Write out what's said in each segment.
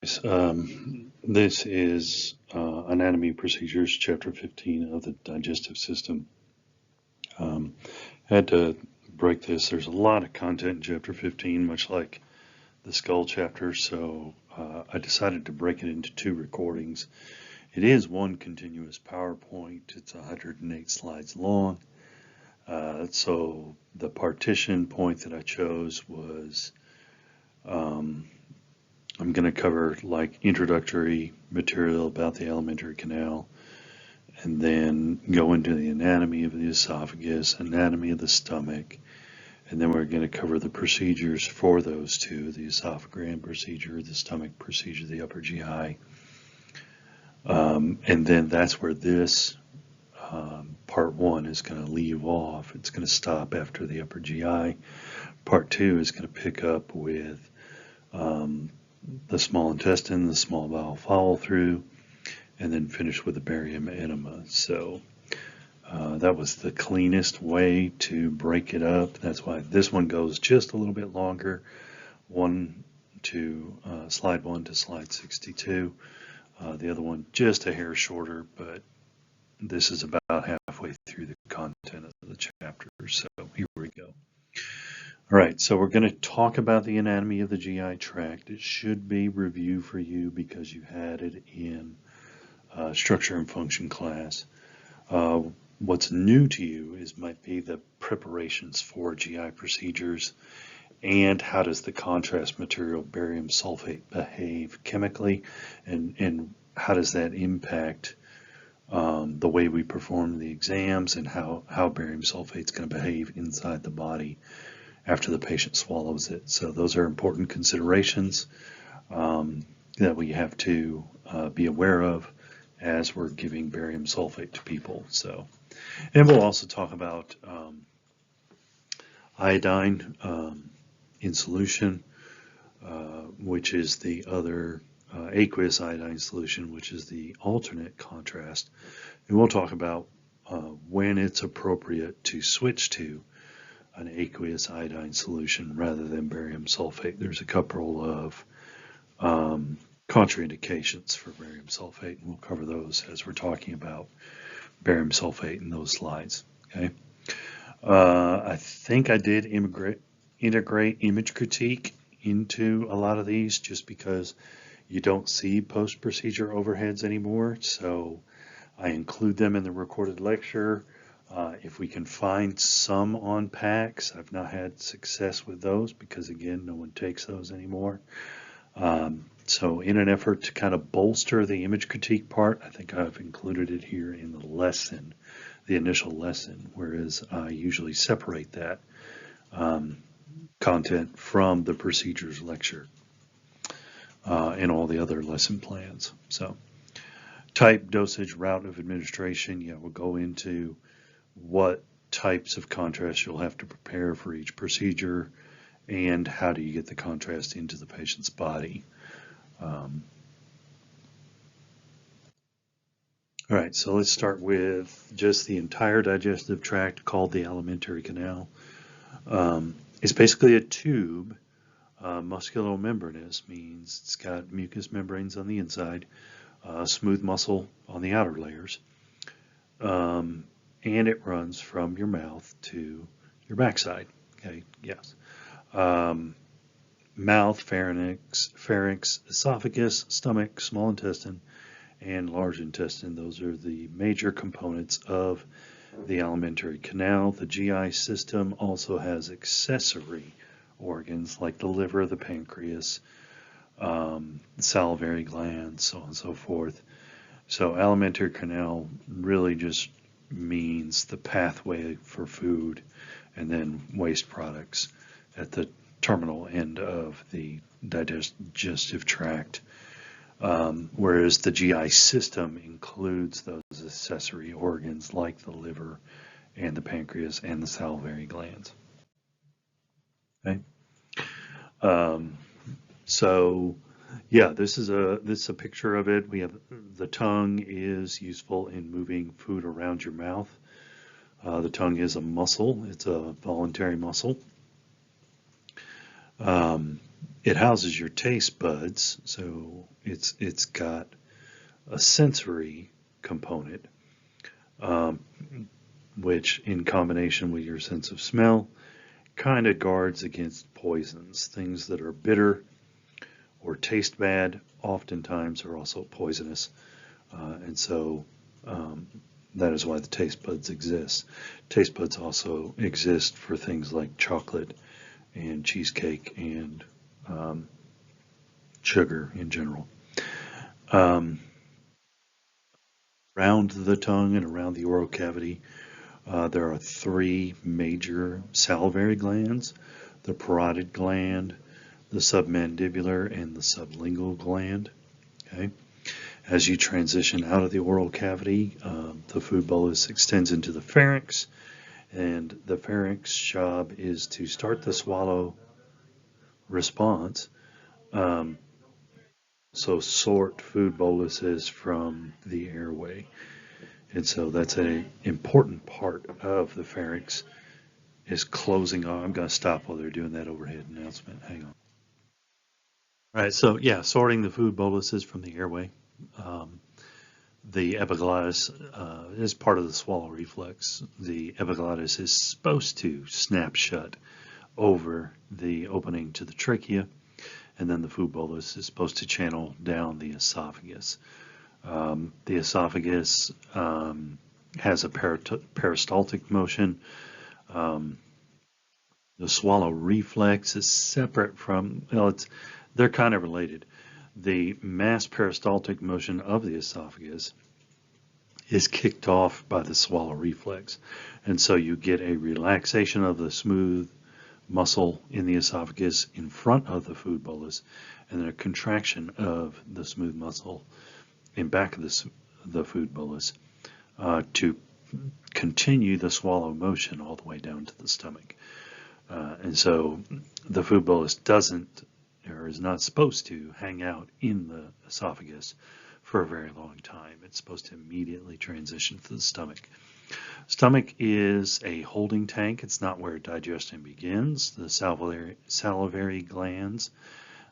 This is Anatomy Procedures, Chapter 15 of the Digestive System. Had to break this. There's a lot of content in Chapter 15, much like the skull chapter, so I decided to break it into 2 recordings. It is one continuous PowerPoint. It's 108 slides long. So the partition point that I chose was I'm going to cover like introductory material about the alimentary canal, and then go into the anatomy of the esophagus, anatomy of the stomach, and then we're going to cover the procedures for those two, the esophagram procedure, the stomach procedure, the upper GI. And then that's where this part 1 is going to leave off. It's going to stop after the upper GI. Part 2 is going to pick up with the small intestine, the small bowel follow through, and then finish with the barium enema. So that was the cleanest way to break it up. That's why this one goes just a little bit longer, slide 1 to slide 62. The other one just a hair shorter, but this is about halfway through the content of the chapter. So here we go. All right, so we're going to talk about the anatomy of the GI tract. It should be review for you because you had it in structure and function class. What's new to you might be the preparations for GI procedures and how does the contrast material barium sulfate behave chemically, and how does that impact the way we perform the exams, and how barium sulfate is going to behave inside the body after the patient swallows it. So those are important considerations that we have to be aware of as we're giving barium sulfate to people. So, and we'll also talk about iodine in solution, which is the other aqueous iodine solution, which is the alternate contrast. And we'll talk about when it's appropriate to switch to an aqueous iodine solution rather than barium sulfate. There's a couple of contraindications for barium sulfate, and we'll cover those as we're talking about barium sulfate in those slides. Okay. I think I did integrate image critique into a lot of these just because you don't see post-procedure overheads anymore, so I include them in the recorded lecture. If we can find some on PACS, I've not had success with those because, again, no one takes those anymore. So in an effort to kind of bolster the image critique part, I think I've included it here in the lesson, the initial lesson, whereas I usually separate that content from the procedures lecture and all the other lesson plans. So type, dosage, route of administration, yeah, we'll go into what types of contrast you'll have to prepare for each procedure and how do you get the contrast into the patient's body. All right, so let's start with just the entire digestive tract called the alimentary canal. It's basically a tube. Musculomembranous means it's got mucous membranes on the inside, smooth muscle on the outer layers, and it runs from your mouth to your backside. Okay, yes. Mouth, pharynx, esophagus, stomach, small intestine, and large intestine. Those are the major components of the alimentary canal. The GI system also has accessory organs like the liver, the pancreas, salivary glands, so on and so forth. So alimentary canal really just means the pathway for food and then waste products at the terminal end of the digestive tract, whereas the GI system includes those accessory organs like the liver and the pancreas and the salivary glands. Okay. So yeah, this is a picture of it. We have the tongue is useful in moving food around your mouth. The tongue is a muscle. It's a voluntary muscle. It houses your taste buds, so it's got a sensory component, um, which in combination with your sense of smell kind of guards against poisons. Things that are bitter or taste bad oftentimes are also poisonous, and so that is why the taste buds exist. Taste buds also exist for things like chocolate and cheesecake and sugar in general. Um, Around the tongue and around the oral cavity, there are three major salivary glands: the parotid gland, the submandibular, and the sublingual gland. Okay. As you transition out of the oral cavity, the food bolus extends into the pharynx, and the pharynx job is to start the swallow response. Um, so sort food boluses from the airway. And so that's an important part of the pharynx is closing off. I'm going to stop while they're doing that overhead announcement. Hang on. All right, so yeah, sorting the food boluses from the airway. The epiglottis is part of the swallow reflex. The epiglottis is supposed to snap shut over the opening to the trachea, and then the food bolus is supposed to channel down the esophagus. The esophagus has a peristaltic motion. The swallow reflex is separate from, well, they're kind of related. The mass peristaltic motion of the esophagus is kicked off by the swallow reflex. And so you get a relaxation of the smooth muscle in the esophagus in front of the food bolus, and then a contraction of the smooth muscle in back of the food bolus to continue the swallow motion all the way down to the stomach. And so the food bolus doesn't, or is not supposed to, hang out in the esophagus for a very long time. It's supposed to immediately transition to the stomach. Stomach is a holding tank. It's not where digestion begins. The salivary glands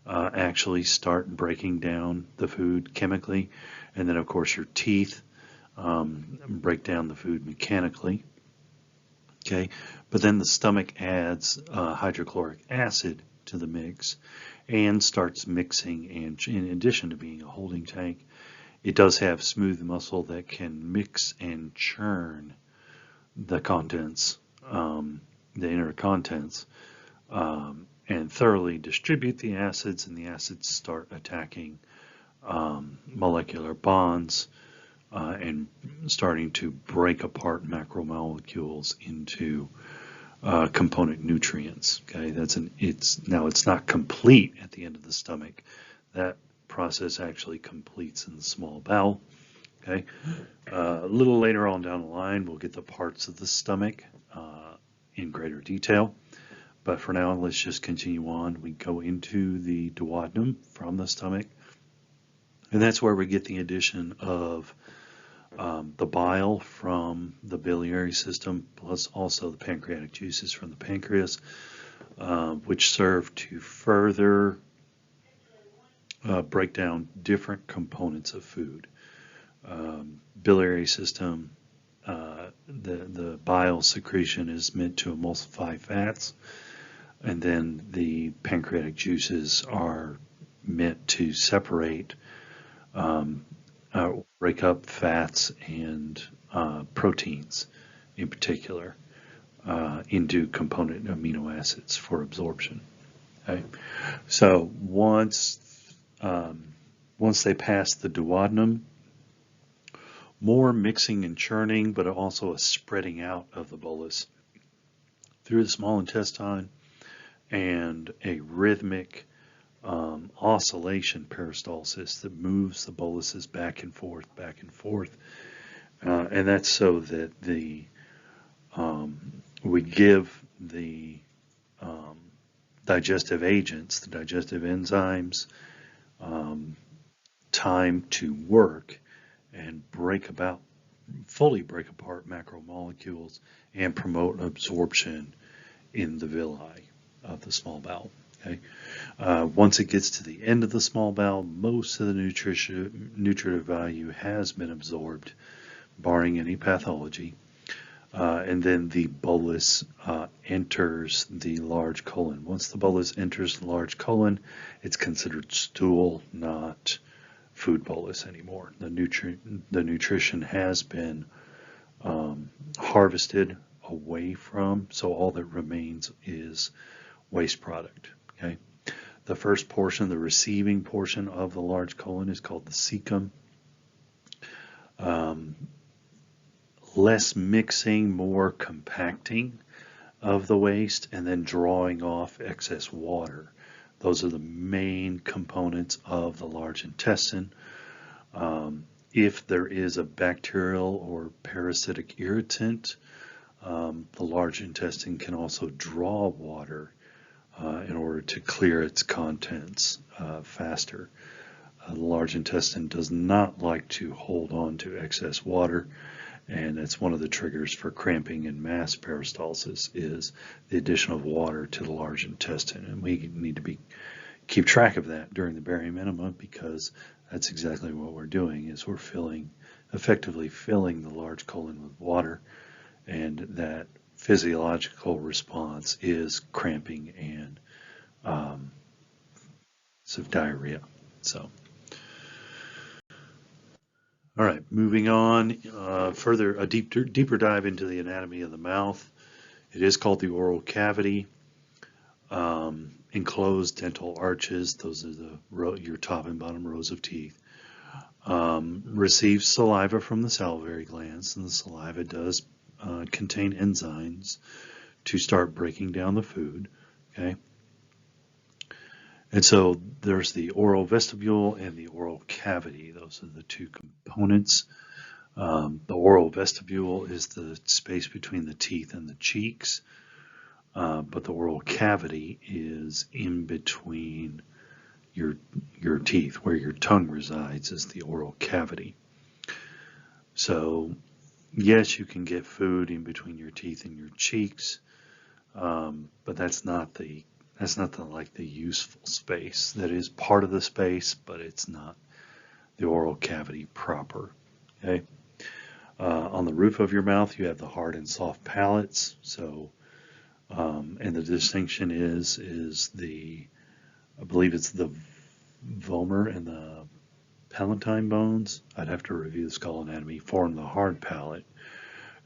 actually start breaking down the food chemically, and then of course your teeth break down the food mechanically. Okay, but then the stomach adds hydrochloric acid to the mix and starts mixing, and in addition to being a holding tank, it does have smooth muscle that can mix and churn the contents, the inner contents, and thoroughly distribute the acids, and the acids start attacking molecular bonds and starting to break apart macromolecules into component nutrients. Okay, it's not complete at the end of the stomach. That process actually completes in the small bowel. Okay, a little later on down the line, we'll get the parts of the stomach in greater detail. But for now, let's just continue on. We go into the duodenum from the stomach, and that's where we get the addition of the bile from the biliary system, plus also the pancreatic juices from the pancreas, which serve to further break down different components of food. Biliary system, the bile secretion is meant to emulsify fats, and then the pancreatic juices are meant to separate, break up fats and proteins in particular into component amino acids for absorption. Okay? So once they pass the duodenum, more mixing and churning, but also a spreading out of the bolus through the small intestine, and a rhythmic oscillation peristalsis that moves the boluses back and forth, and that's so that we give the digestive agents, the digestive enzymes, time to work and fully break apart macromolecules and promote absorption in the villi of the small bowel. Okay. Once it gets to the end of the small bowel, most of the nutritive value has been absorbed, barring any pathology. And then the bolus enters the large colon. Once the bolus enters the large colon, it's considered stool, not food bolus anymore. The nutrition has been harvested away from, so all that remains is waste product. Okay. The first portion, the receiving portion of the large colon, is called the cecum. Less mixing, more compacting of the waste, and then drawing off excess water. Those are the main components of the large intestine. If there is a bacterial or parasitic irritant, the large intestine can also draw water in order to clear its contents faster. The large intestine does not like to hold on to excess water, and it's one of the triggers for cramping and mass peristalsis is the addition of water to the large intestine, and we need to keep track of that during the barium enema, because that's exactly what we're doing, is we're effectively filling the large colon with water, and that physiological response is cramping and diarrhea. So, all right, moving on, further, a deeper dive into the anatomy of the mouth. It is called the oral cavity. Enclosed dental arches, those are your top and bottom rows of teeth. Receives saliva from the salivary glands, and the saliva does contain enzymes to start breaking down the food. Okay. And so there's the oral vestibule and the oral cavity. Those are the two components. The oral vestibule is the space between the teeth and the cheeks, but the oral cavity is in between your teeth. Where your tongue resides is the oral cavity. So yes, you can get food in between your teeth and your cheeks, but that's not the useful space. That is part of the space, but it's not the oral cavity proper. Okay. On the roof of your mouth, you have the hard and soft palates. So, and the distinction is I believe it's the vomer and the palatine bones. I'd have to review the skull anatomy. Form the hard palate,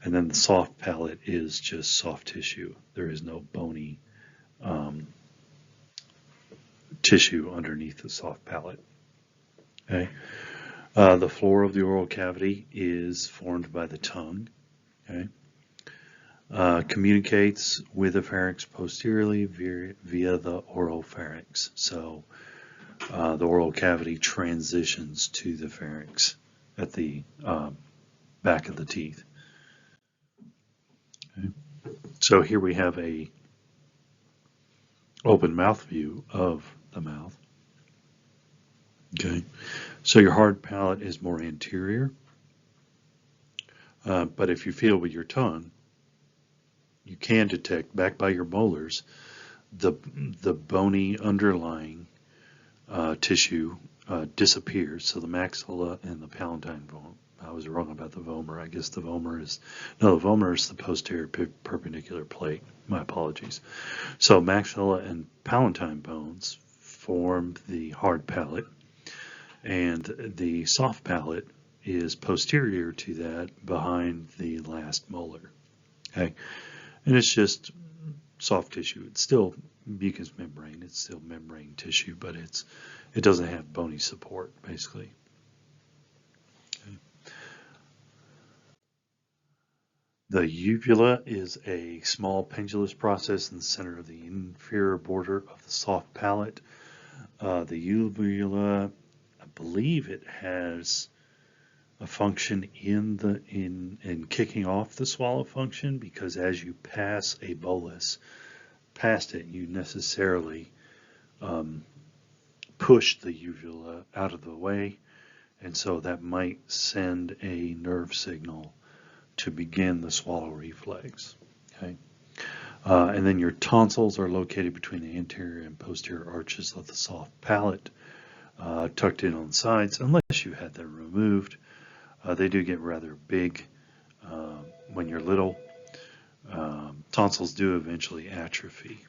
and then the soft palate is just soft tissue. There is no bony tissue underneath the soft palate. Okay. The floor of the oral cavity is formed by the tongue. Okay. Communicates with the pharynx posteriorly via the oropharynx. So the oral cavity transitions to the pharynx at the back of the teeth. Okay. So here we have a open mouth view of the mouth. Okay, so your hard palate is more anterior, but if you feel with your tongue, you can detect back by your molars the bony underlying tissue disappears. So the maxilla and the palatine bone. I was wrong about the vomer. I guess the vomer is the posterior perpendicular plate. My apologies. So maxilla and palatine bones form the hard palate, and the soft palate is posterior to that, behind the last molar. Okay, and it's just soft tissue. It's still mucous membrane. It's still membrane tissue, but it doesn't have bony support, basically. The uvula is a small pendulous process in the center of the inferior border of the soft palate. The uvula, I believe it has a function in kicking off the swallow function, because as you pass a bolus past it, you necessarily push the uvula out of the way, and so that might send a nerve signal to begin the swallow reflex. Okay. And then your tonsils are located between the anterior and posterior arches of the soft palate, tucked in on the sides, unless you had them removed. They do get rather big when you're little. Tonsils do eventually atrophy,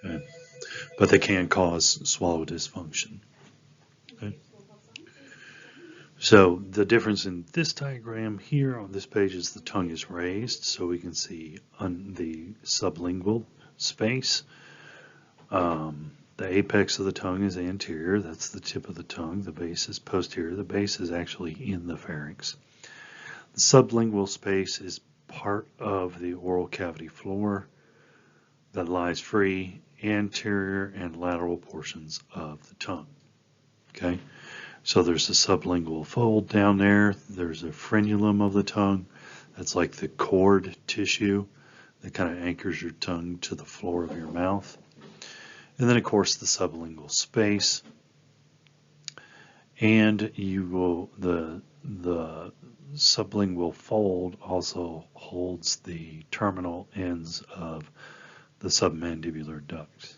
okay? But they can cause swallow dysfunction. Okay? So the difference in this diagram here on this page is the tongue is raised, so we can see on the sublingual space. The apex of the tongue is anterior, that's the tip of the tongue. The base is posterior. The base is actually in the pharynx. The sublingual space is part of the oral cavity floor that lies free, anterior and lateral portions of the tongue. Okay, so there's a sublingual fold down there. There's a frenulum of the tongue. That's like the cord tissue that kind of anchors your tongue to the floor of your mouth. And then, of course, the sublingual space. And you will the sublingual fold also holds the terminal ends of the submandibular duct.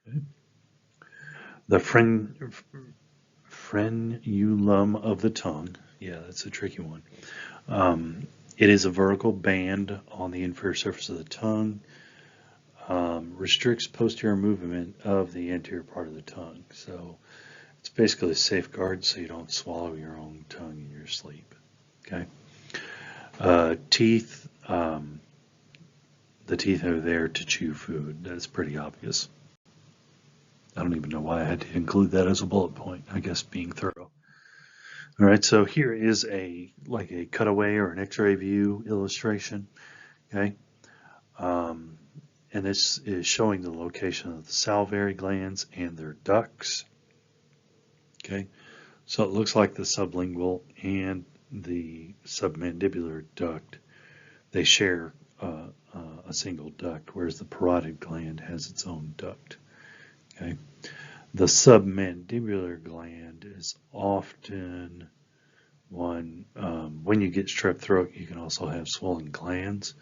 Okay. The frenulum of the tongue, yeah, that's a tricky one. It is a vertical band on the inferior surface of the tongue. Restricts posterior movement of the anterior part of the tongue. So it's basically a safeguard so you don't swallow your own tongue in your sleep. Okay. Teeth. The teeth are there to chew food. That's pretty obvious. I don't even know why I had to include that as a bullet point. I guess being thorough. All right, so here is like a cutaway or an X-ray view illustration. Okay, and this is showing the location of the salivary glands and their ducts. Okay, so it looks like the sublingual and the submandibular duct, they share a single duct, whereas the parotid gland has its own duct. Okay, the submandibular gland is often one, when you get strep throat, you can also have swollen glands.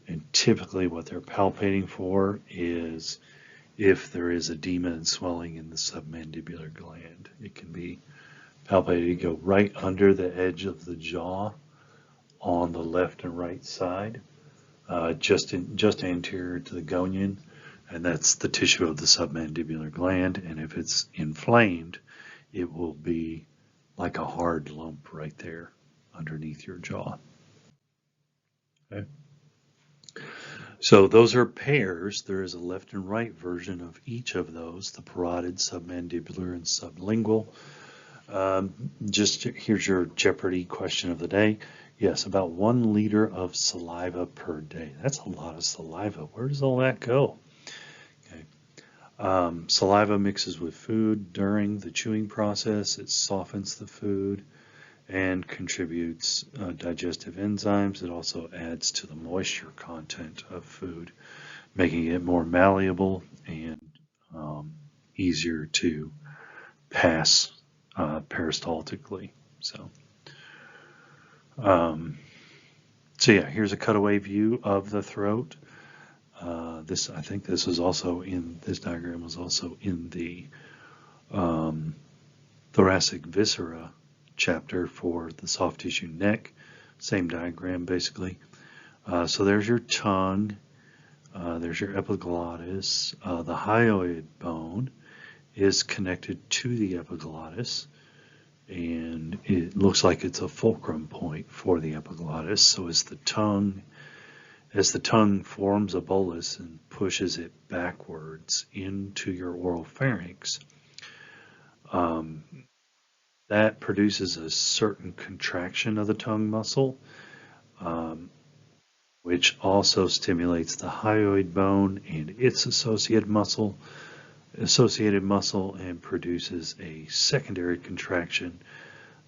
And typically what they're palpating for is if there is edema and swelling in the submandibular gland. It can be palpated. You go right under the edge of the jaw on the left and right side, just anterior to the gonion, and that's the tissue of the submandibular gland. And if it's inflamed, it will be like a hard lump right there underneath your jaw. Okay. So those are pairs. There is a left and right version of each of those, the parotid, submandibular, and sublingual. Here's your Jeopardy question of the day. Yes, about 1 liter of saliva per day. That's a lot of saliva. Where does all that go? Okay. Saliva mixes with food during the chewing process. It softens the food and contributes digestive enzymes. It also adds to the moisture content of food, making it more malleable and easier to pass peristaltically. So yeah, here's a cutaway view of the throat. I think this is also this diagram was also in the thoracic viscera chapter for the soft tissue neck. Same diagram basically. So there's your tongue, there's your epiglottis. The hyoid bone is connected to the epiglottis, and it looks like it's a fulcrum point for the epiglottis. So as the tongue forms a bolus and pushes it backwards into your oral pharynx, that produces a certain contraction of the tongue muscle, which also stimulates the hyoid bone and its associated muscle and produces a secondary contraction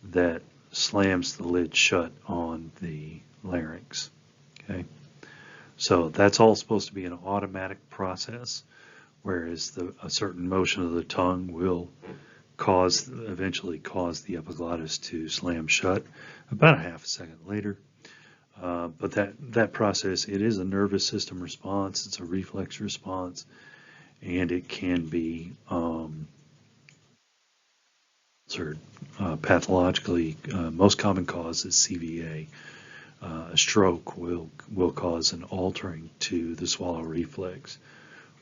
that slams the lid shut on the larynx. Okay, so that's all supposed to be an automatic process, whereas a certain motion of the tongue will eventually cause the epiglottis to slam shut about a half a second later. But that process, it is a nervous system response. It's a reflex response, and it can be pathologically. Most common cause is CVA. A stroke will cause an altering to the swallow reflex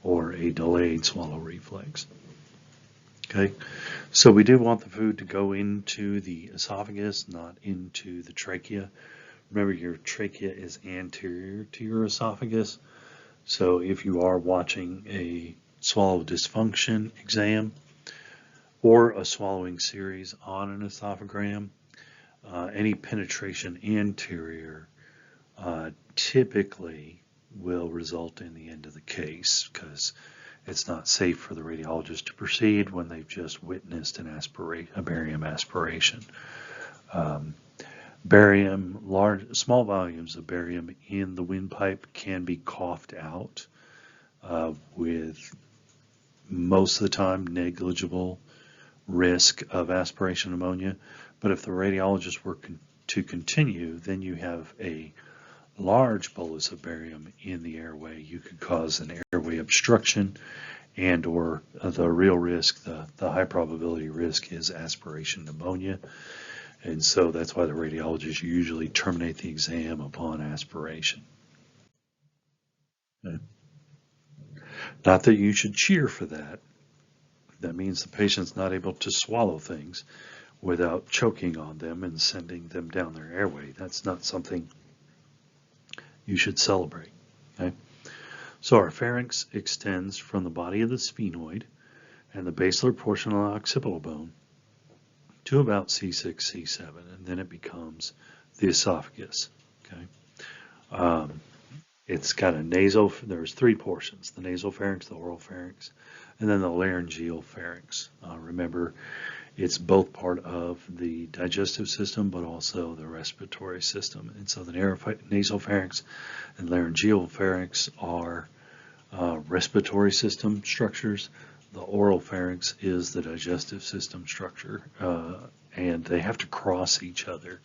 or a delayed swallow reflex. Okay, so we do want the food to go into the esophagus, not into the trachea. Remember, your trachea is anterior to your esophagus. So if you are watching a swallow dysfunction exam or a swallowing series on an esophagram, any penetration anterior typically will result in the end of the case because it's not safe for the radiologist to proceed when they've just witnessed a barium aspiration. Small volumes of barium in the windpipe can be coughed out with most of the time negligible risk of aspiration pneumonia. But if the radiologist were to continue, then you have a large bolus of barium in the airway. You could cause an airway obstruction, and or the real risk, the high probability risk, is aspiration pneumonia. And so that's why the radiologists usually terminate the exam upon aspiration. Okay. Not that you should cheer for that. That means the patient's not able to swallow things without choking on them and sending them down their airway. That's not something you should celebrate. Okay? So our pharynx extends from the body of the sphenoid and the basilar portion of the occipital bone to about C6, C7, and then it becomes the esophagus. Okay, it's got a there's three portions: the nasal pharynx, the oral pharynx, and then the laryngeal pharynx. Remember, it's both part of the digestive system, but also the respiratory system. And so the nasal pharynx and laryngeal pharynx are respiratory system structures. The oral pharynx is the digestive system structure, and they have to cross each other.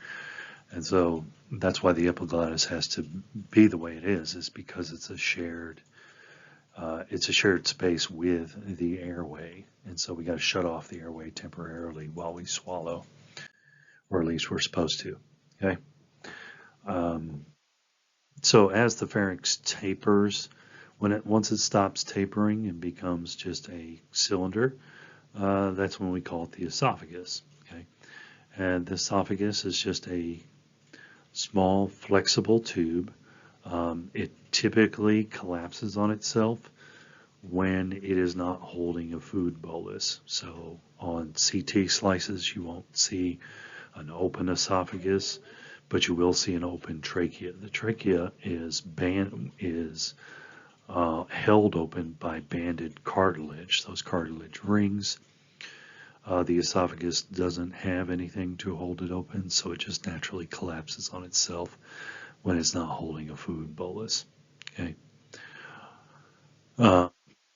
And so that's why the epiglottis has to be the way it is because it's a shared space with the airway. And so we got to shut off the airway temporarily while we swallow, or at least we're supposed to. Okay. So as the pharynx tapers, once it stops tapering and becomes just a cylinder, that's when we call it the esophagus. Okay, and the esophagus is just a small flexible tube. It typically collapses on itself when it is not holding a food bolus. So on CT slices, you won't see an open esophagus, but you will see an open trachea. The trachea is held open by banded cartilage, those cartilage rings. The esophagus doesn't have anything to hold it open, so it just naturally collapses on itself when it's not holding a food bolus. Okay.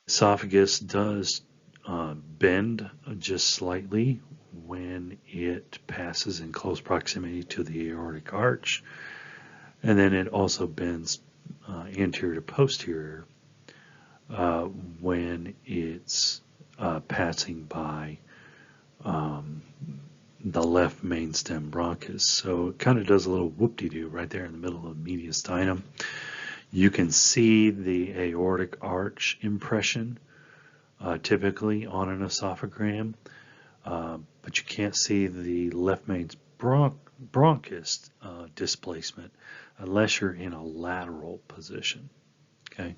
Esophagus does bend just slightly when it passes in close proximity to the aortic arch, and then it also bends anterior to posterior when it's passing by the left main stem bronchus. So it kind of does a little whoop-de-doo right there in the middle of the mediastinum. You can see the aortic arch impression typically on an esophagram, but you can't see the left main bronchus displacement unless you're in a lateral position. Okay.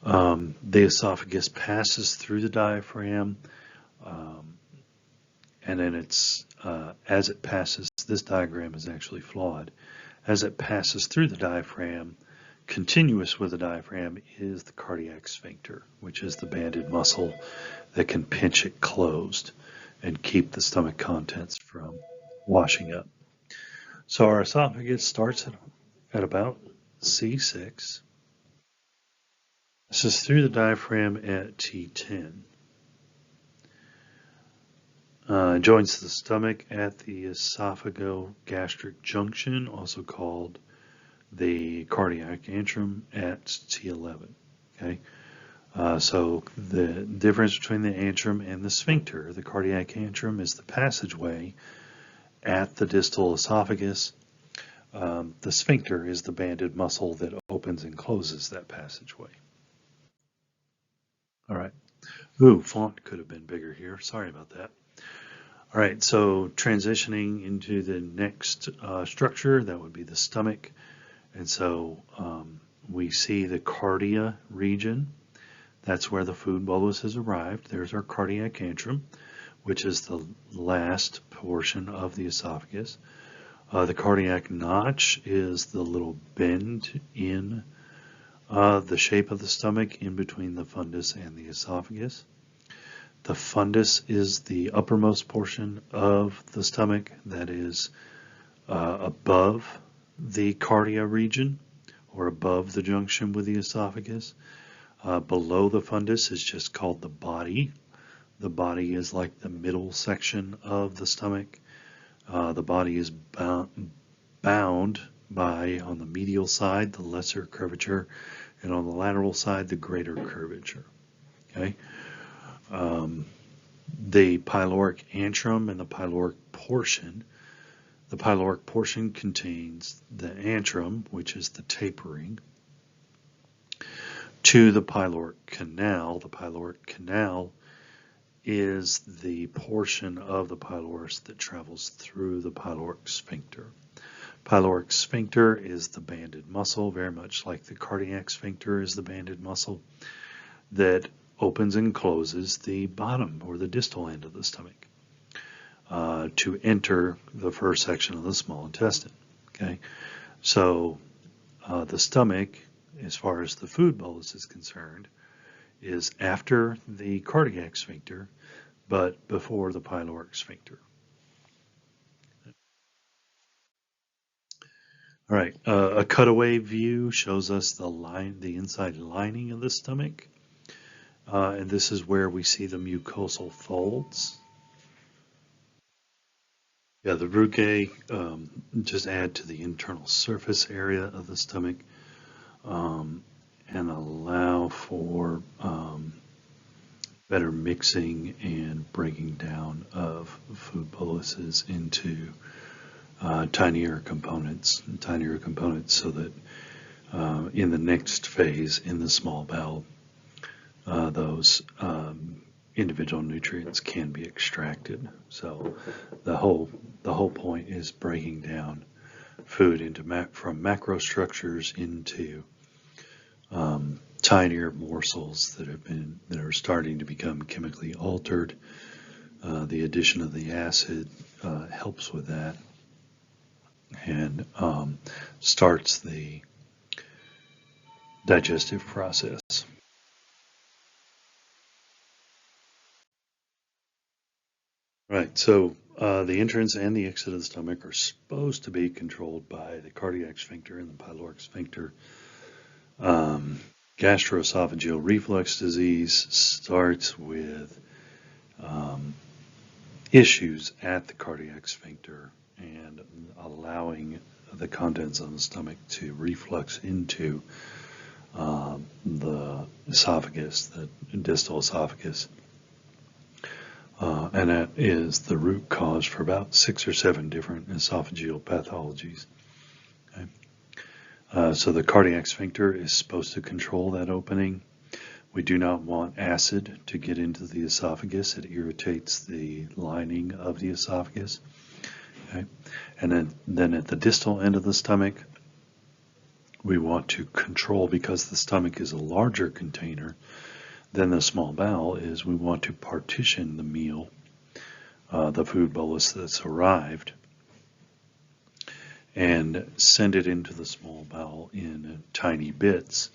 The esophagus passes through the diaphragm, and then as it passes, this diagram is actually flawed. As it passes through the diaphragm, continuous with the diaphragm is the cardiac sphincter, which is the banded muscle that can pinch it closed and keep the stomach contents from washing up. So our esophagus starts at about C6. This is through the diaphragm at T10. Joins the stomach at the esophagogastric junction, also called the cardiac antrum at T11. Okay, so the difference between the antrum and the sphincter, the cardiac antrum is the passageway at the distal esophagus. The sphincter is the banded muscle that opens and closes that passageway. All right. Ooh, font could have been bigger here. Sorry about that. All right, so transitioning into the next structure, that would be the stomach. And so we see the cardia region. That's where the food bolus has arrived. There's our cardiac antrum, which is the last portion of the esophagus. The cardiac notch is the little bend in the shape of the stomach in between the fundus and the esophagus. The fundus is the uppermost portion of the stomach that is above the cardia region or above the junction with the esophagus. Below the fundus is just called the body. The body is like the middle section of the stomach. The body is bound by, on the medial side, the lesser curvature, and on the lateral side, the greater curvature. Okay. The pyloric antrum and the pyloric portion. The pyloric portion contains the antrum, which is the tapering, to the pyloric canal. The pyloric canal is the portion of the pylorus that travels through the pyloric sphincter. Pyloric sphincter is the banded muscle, very much like the cardiac sphincter is the banded muscle, that opens and closes the bottom or the distal end of the stomach to enter the first section of the small intestine. Okay, so the stomach, as far as the food bolus is concerned, is after the cardiac sphincter, but before the pyloric sphincter. All right, a cutaway view shows us the inside lining of the stomach, and this is where we see the mucosal folds. Yeah, the rugae just add to the internal surface area of the stomach and allow for better mixing and breaking down of food boluses into tinier components so that in the next phase in the small bowel, those individual nutrients can be extracted. So the whole point is breaking down food into from macro structures into tinier morsels that are starting to become chemically altered. The addition of the acid helps with that and starts the digestive process. Right, so the entrance and the exit of the stomach are supposed to be controlled by the cardiac sphincter and the pyloric sphincter. Gastroesophageal reflux disease starts with issues at the cardiac sphincter and allowing the contents of the stomach to reflux into the esophagus, the distal esophagus. And that is the root cause for about 6 or 7 different esophageal pathologies. Okay. So the cardiac sphincter is supposed to control that opening. We do not want acid to get into the esophagus. It irritates the lining of the esophagus. Okay. And then at the distal end of the stomach, we want to control, because the stomach is a larger container than the small bowel is, we want to partition the meal, the food bolus that's arrived, and send it into the small bowel in tiny bits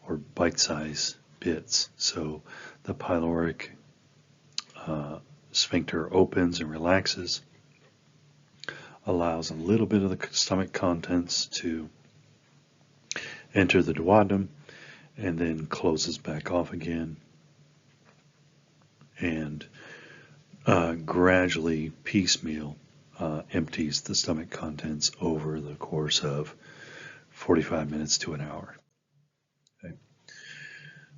or bite-sized bits. So the pyloric sphincter opens and relaxes, allows a little bit of the stomach contents to enter the duodenum, and then closes back off again. And gradually piecemeal empties the stomach contents over the course of 45 minutes to an hour. Okay.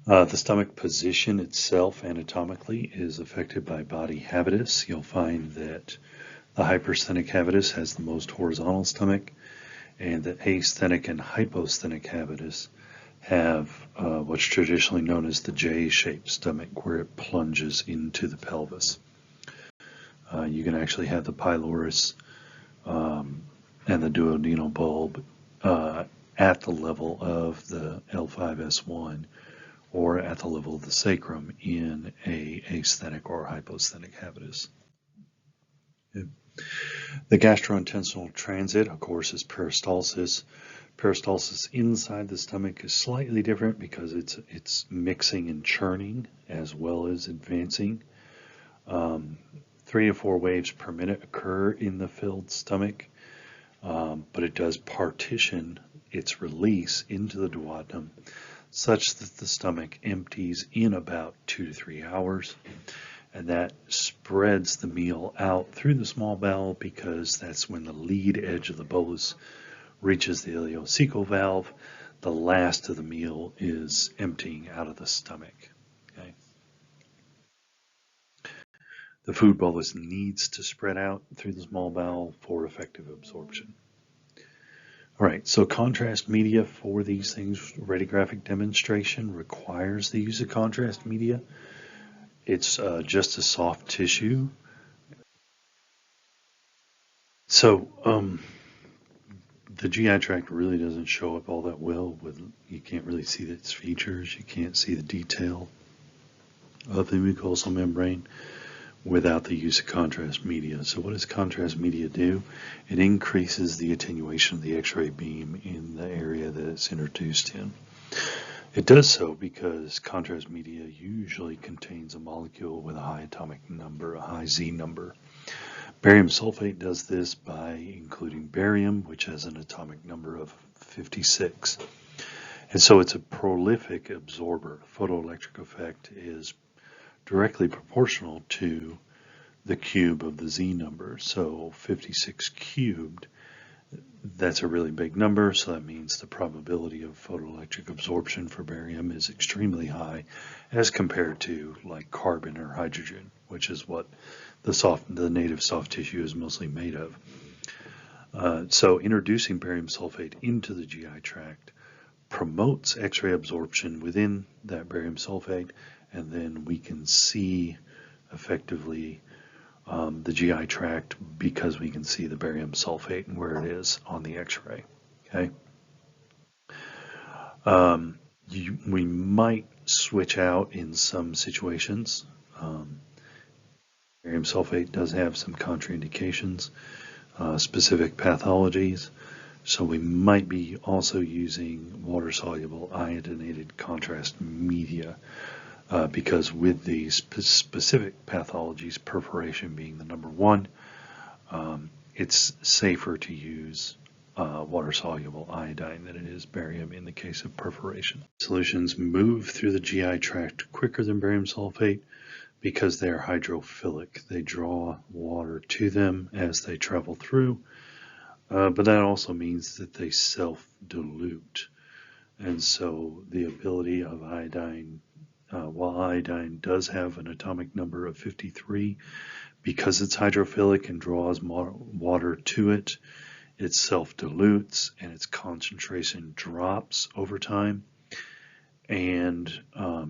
The stomach position itself anatomically is affected by body habitus. You'll find that the hypersthenic habitus has the most horizontal stomach, and the asthenic and hyposthenic habitus have what's traditionally known as the J-shaped stomach, where it plunges into the pelvis. You can actually have the pylorus and the duodenal bulb at the level of the L5S1 or at the level of the sacrum in a asthenic or hyposthenic habitus. Yeah. The gastrointestinal transit, of course, is peristalsis. Peristalsis inside the stomach is slightly different because it's mixing and churning as well as advancing. 3 to 4 waves per minute occur in the filled stomach, but it does partition its release into the duodenum such that the stomach empties in about 2 to 3 hours, and that spreads the meal out through the small bowel because that's when the lead edge of the bolus reaches the ileocecal valve. The last of the meal is emptying out of the stomach. Okay. The food bolus needs to spread out through the small bowel for effective absorption. All right, so contrast media for these things, radiographic demonstration requires the use of contrast media. It's just a soft tissue. So the GI tract really doesn't show up all that well. You can't really see its features. You can't see the detail of the mucosal membrane without the use of contrast media. So what does contrast media do? It increases the attenuation of the X-ray beam in the area that it's introduced in. It does so because contrast media usually contains a molecule with a high atomic number, a high Z number. Barium sulfate does this by including barium, which has an atomic number of 56. And so it's a prolific absorber. Photoelectric effect is directly proportional to the cube of the Z number. So 56 cubed, that's a really big number, so that means the probability of photoelectric absorption for barium is extremely high as compared to like carbon or hydrogen, which is what the native soft tissue is mostly made of. So introducing barium sulfate into the GI tract promotes X-ray absorption within that barium sulfate, and then we can see effectively the GI tract because we can see the barium sulfate and where it is on the X-ray. Okay. We might switch out in some situations. Barium sulfate does have some contraindications, specific pathologies, so we might be also using water-soluble iodinated contrast media because with these specific pathologies, perforation being the number one, it's safer to use water-soluble iodine than it is barium in the case of perforation. Solutions move through the GI tract quicker than barium sulfate because they are hydrophilic. They draw water to them as they travel through, but that also means that they self-dilute. And so the ability of iodine, while iodine does have an atomic number of 53, because it's hydrophilic and draws more water to it, it self-dilutes and its concentration drops over time. And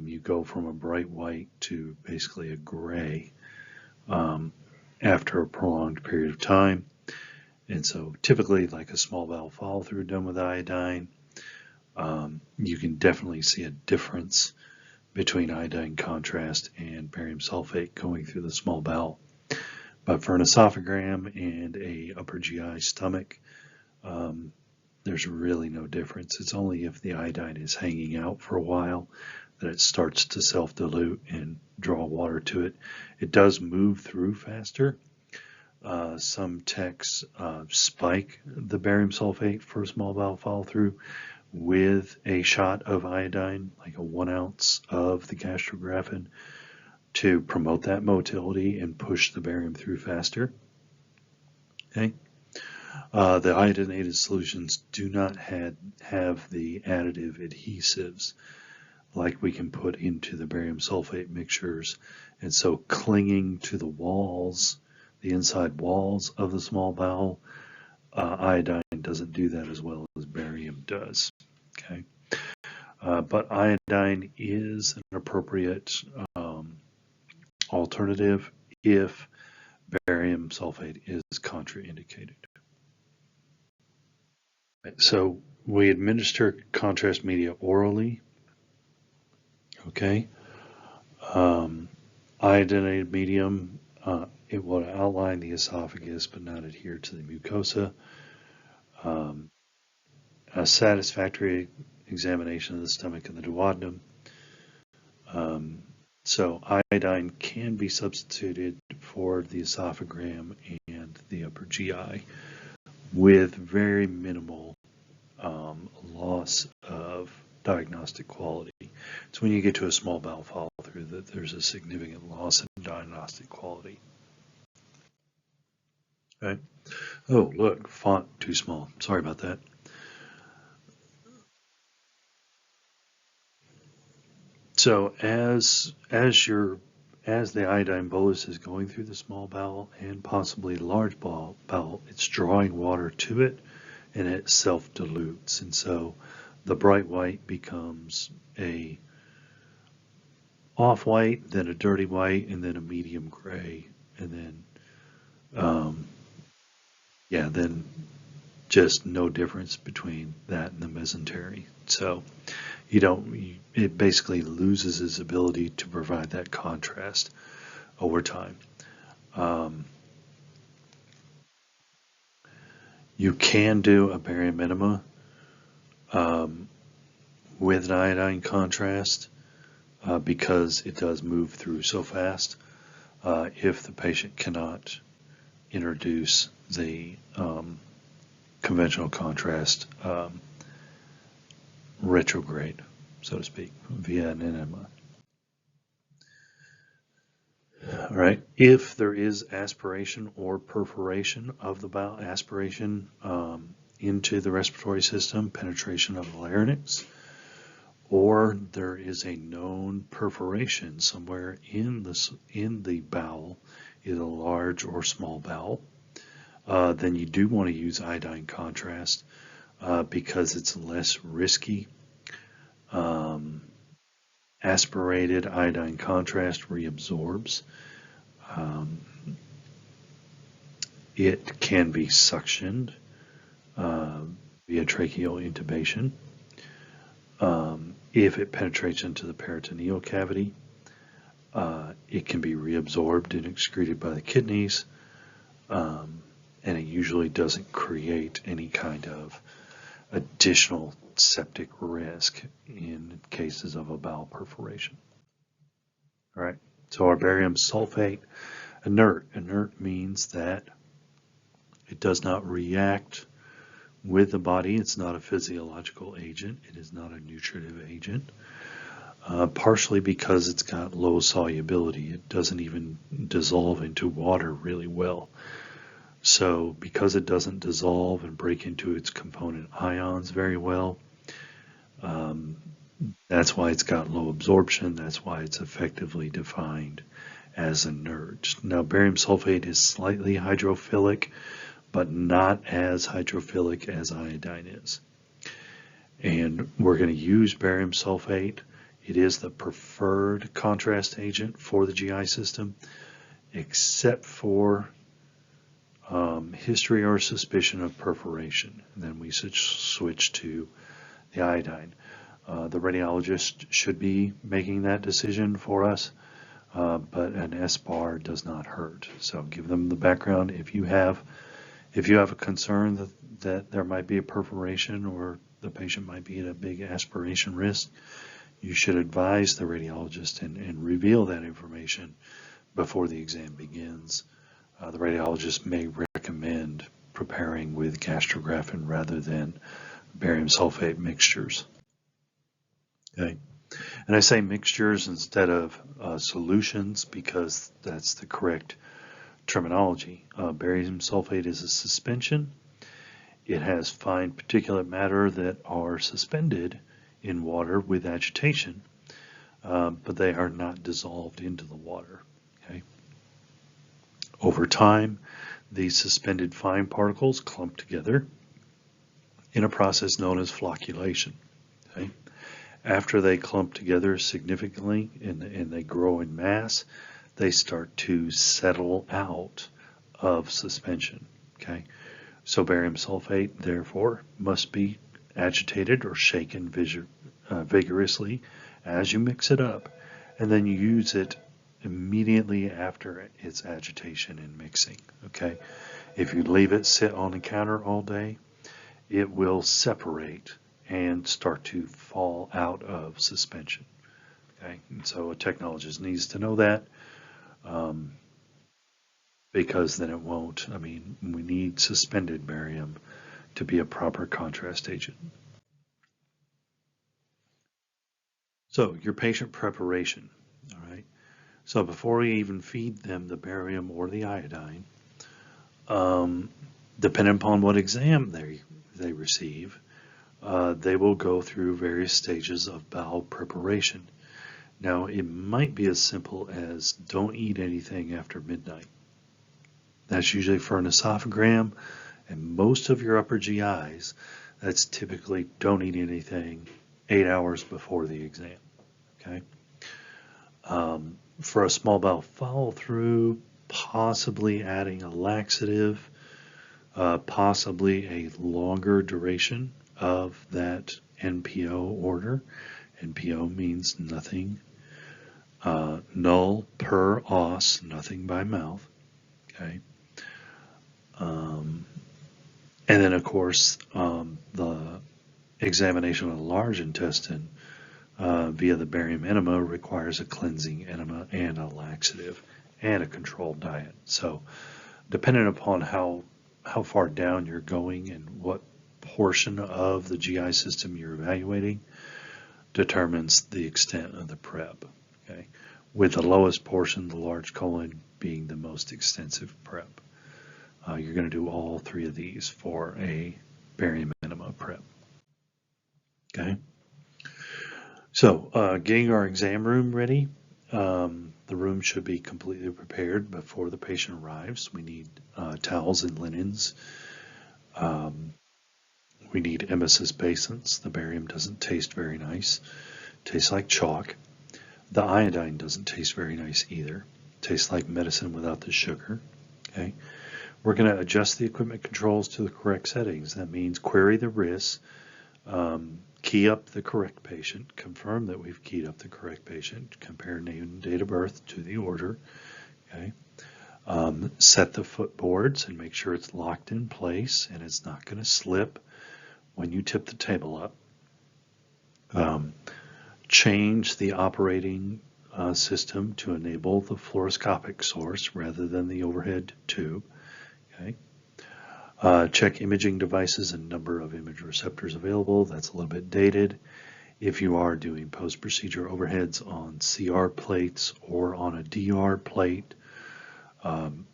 you go from a bright white to basically a gray after a prolonged period of time. And so typically, like a small bowel follow-through done with iodine, you can definitely see a difference between iodine contrast and barium sulfate going through the small bowel. But for an esophagram and a upper GI stomach, there's really no difference. It's only if the iodine is hanging out for a while that it starts to self-dilute and draw water to it. It does move through faster. Some techs spike the barium sulfate for a small bowel follow-through with a shot of iodine, like a 1 ounce of the gastrografin, to promote that motility and push the barium through faster. Okay. The iodinated solutions do not have the additive adhesives like we can put into the barium sulfate mixtures, and so clinging to the walls, the inside walls of the small bowel, iodine doesn't do that as well as barium does. Okay, but iodine is an appropriate alternative if barium sulfate is contraindicated. So we administer contrast media orally. Okay. Iodinated medium, it will outline the esophagus but not adhere to the mucosa. A satisfactory examination of the stomach and the duodenum. So iodine can be substituted for the esophagram and the upper GI with very minimal loss of diagnostic quality. It's when you get to a small bowel follow through that there's a significant loss in diagnostic quality. Okay. Oh, look, font too small. Sorry about that. So as the iodine bolus is going through the small bowel and possibly large bowel, it's drawing water to it and it self-dilutes. And so the bright white becomes a off-white, then a dirty white, and then a medium gray, and then, then just no difference between that and the mesentery. So it basically loses its ability to provide that contrast over time. You can do a barium enema with an iodine contrast because it does move through so fast if the patient cannot introduce the conventional contrast retrograde, so to speak, via an enema. All right, if there is aspiration or perforation of the bowel, aspiration into the respiratory system, penetration of the larynx, or there is a known perforation somewhere in the bowel, either large or small bowel, then you do want to use iodine contrast because it's less risky. Aspirated iodine contrast reabsorbs. It can be suctioned via tracheal intubation. If it penetrates into the peritoneal cavity, it can be reabsorbed and excreted by the kidneys, and it usually doesn't create any kind of additional septic risk in cases of a bowel perforation. All right, so our barium sulfate, inert. Inert means that it does not react with the body. It's not a physiological agent. It is not a nutritive agent, partially because it's got low solubility. It doesn't even dissolve into water really well. So because it doesn't dissolve and break into its component ions very well, that's why it's got low absorption. That's why it's effectively defined as inert. Now, barium sulfate is slightly hydrophilic, but not as hydrophilic as iodine is. And we're going to use barium sulfate. It is the preferred contrast agent for the GI system, except for history or suspicion of perforation. And then we switch to the iodine. The radiologist should be making that decision for us, but an S-bar does not hurt. So give them the background. If you have a concern that there might be a perforation or the patient might be at a big aspiration risk, you should advise the radiologist and reveal that information before the exam begins. The radiologist may recommend preparing with gastrografin rather than barium sulfate mixtures. Okay. And I say mixtures instead of solutions because that's the correct terminology. Barium sulfate is a suspension. It has fine particulate matter that are suspended in water with agitation, but they are not dissolved into the water. Okay? Over time, these suspended fine particles clump together in a process known as flocculation. Okay? After they clump together significantly and they grow in mass, they start to settle out of suspension. Okay? So barium sulfate, therefore, must be agitated or shaken vigorously as you mix it up, and then you use it immediately after its agitation and mixing. Okay? If you leave it sit on the counter all day, it will separate and start to fall out of suspension. Okay? And so a technologist needs to know that. Because then it won't. I mean, we need suspended barium to be a proper contrast agent. So your patient preparation, all right. So before we even feed them the barium or the iodine, depending upon what exam they receive, they will go through various stages of bowel preparation. Now, it might be as simple as don't eat anything after midnight. That's usually for an esophagram, and most of your upper GIs, that's typically don't eat anything 8 hours before the exam. Okay. For a small bowel follow through, possibly adding a laxative, possibly a longer duration of that NPO order. NPO means nothing, null per os, nothing by mouth. Okay. And then, of course, the examination of the large intestine via the barium enema requires a cleansing enema and a laxative and a controlled diet. So, depending upon how far down you're going and what portion of the GI system you're evaluating determines the extent of the prep. Okay, with the lowest portion, the large colon, being the most extensive prep. You're going to do all three of these for a barium enema prep. Okay. So getting our exam room ready. The room should be completely prepared before the patient arrives. We need towels and linens. We need emesis basins. The barium doesn't taste very nice. It tastes like chalk. The iodine doesn't taste very nice either. It tastes like medicine without the sugar. Okay. We're going to adjust the equipment controls to the correct settings. That means query the RIS, key up the correct patient, confirm that we've keyed up the correct patient, compare name and date of birth to the order. Okay. Set the footboards and make sure it's locked in place and it's not going to slip when you tip the table up. Change the operating system to enable the fluoroscopic source rather than the overhead tube. Okay. Check imaging devices and number of image receptors available. That's a little bit dated. If you are doing post-procedure overheads on CR plates or on a DR plate,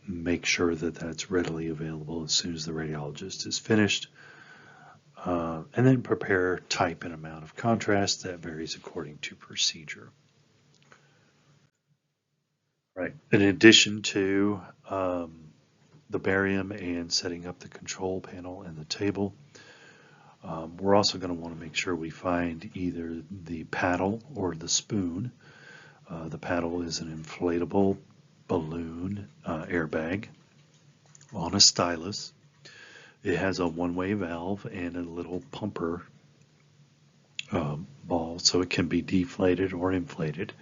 make sure that that's readily available as soon as the radiologist is finished. And then prepare type and amount of contrast. That varies according to procedure. Right. In addition to the barium and setting up the control panel and the table, we're also going to want to make sure we find either the paddle or the spoon. The paddle is an inflatable balloon airbag on a stylus. It has a one-way valve and a little pumper ball, so it can be deflated or inflated.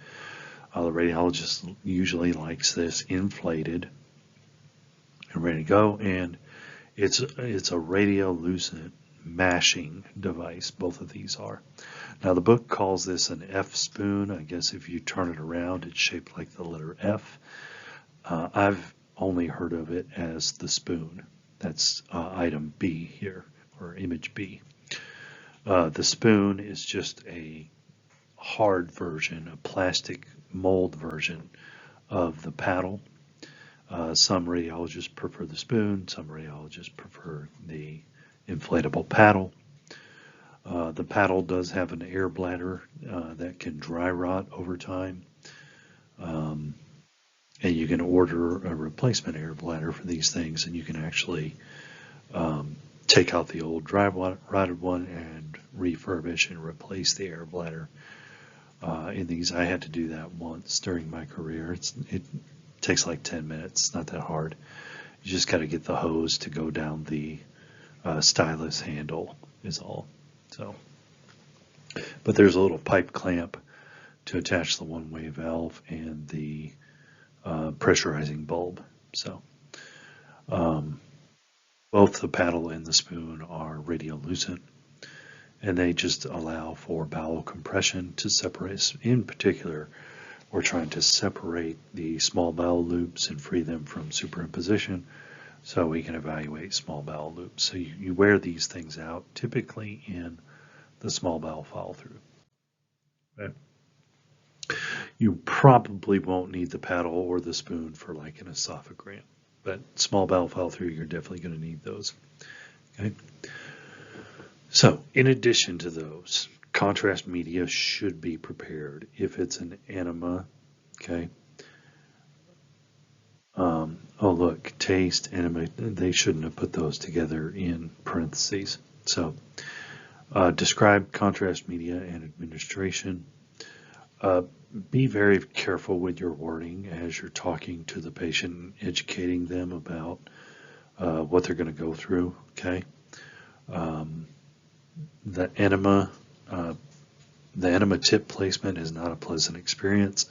The radiologist usually likes this inflated and ready to go, and it's a radiolucent mashing device. Both of these are. Now the book calls this an F spoon. I guess if you turn it around, it's shaped like the letter F. I've only heard of it as the spoon. That's item B here, or image B. The spoon is just a hard version, a plastic mold version of the paddle. Some radiologists prefer the spoon, some radiologists prefer the inflatable paddle. The paddle does have an air bladder that can dry rot over time. And you can order a replacement air bladder for these things, and you can actually take out the old dry rotted one and refurbish and replace the air bladder. In these, I had to do that once during my career. It takes like 10 minutes, not that hard. You just got to get the hose to go down the stylus handle is all. So, but there's a little pipe clamp to attach the one-way valve and the pressurizing bulb. So both the paddle and the spoon are radiolucent, and they just allow for bowel compression to separate. In particular, we're trying to separate the small bowel loops and free them from superimposition so we can evaluate small bowel loops. So you wear these things out typically in the small bowel follow through. Okay. You probably won't need the paddle or the spoon for like an esophagram, but small bowel follow through, you're definitely going to need those. Okay. So in addition to those, contrast media should be prepared if it's an enema. Okay. Oh look, taste, enema, they shouldn't have put those together in parentheses. So describe contrast media and administration. Be very careful with your wording as you're talking to the patient, educating them about what they're going to go through. Okay. The enema tip placement is not a pleasant experience,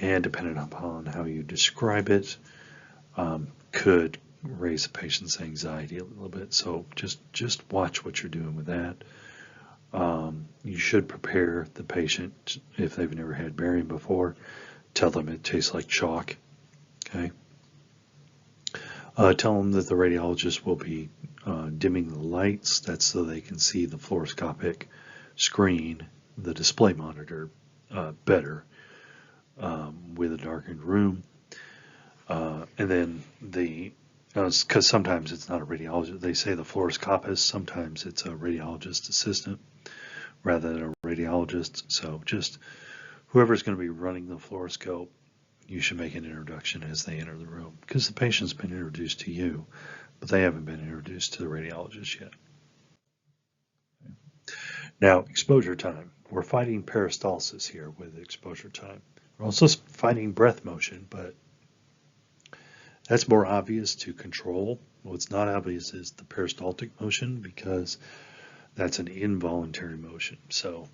and depending upon how you describe it, could raise the patient's anxiety a little bit. So just watch what you're doing with that. You should prepare the patient if they've never had barium before. Tell them it tastes like chalk. Okay. Tell them that the radiologist will be dimming the lights. That's so they can see the fluoroscopic screen, the display monitor, better with a darkened room. And then because sometimes it's not a radiologist, they say the fluoroscopist, sometimes it's a radiologist assistant rather than a radiologist. So just whoever's going to be running the fluoroscope, you should make an introduction as they enter the room, because the patient's been introduced to you, but they haven't been introduced to the radiologist yet. Now, exposure time. We're fighting peristalsis here with exposure time. We're also fighting breath motion, but that's more obvious to control. What's not obvious is the peristaltic motion, because that's an involuntary motion. So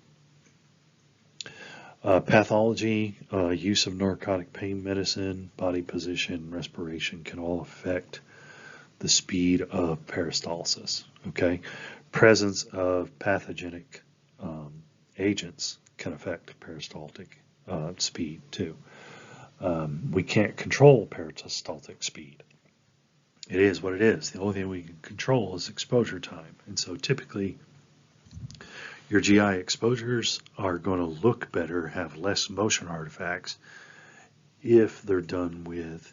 pathology, use of narcotic pain medicine, body position, respiration can all affect the speed of peristalsis. Okay, presence of pathogenic agents can affect peristaltic speed too. We can't control peristaltic speed. It is what it is. The only thing we can control is exposure time. And so typically your GI exposures are going to look better, have less motion artifacts if they're done with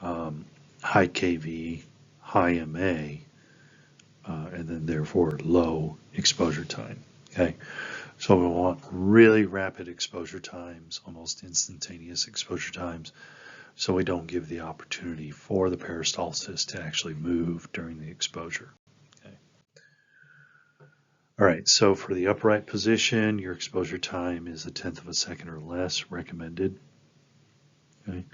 high KV, high MA, and then therefore low exposure time. Okay, so we want really rapid exposure times, almost instantaneous exposure times, so we don't give the opportunity for the peristalsis to actually move during the exposure. Okay. All right, so for the upright position, your exposure time is 1/10 of a second or less recommended. Okay.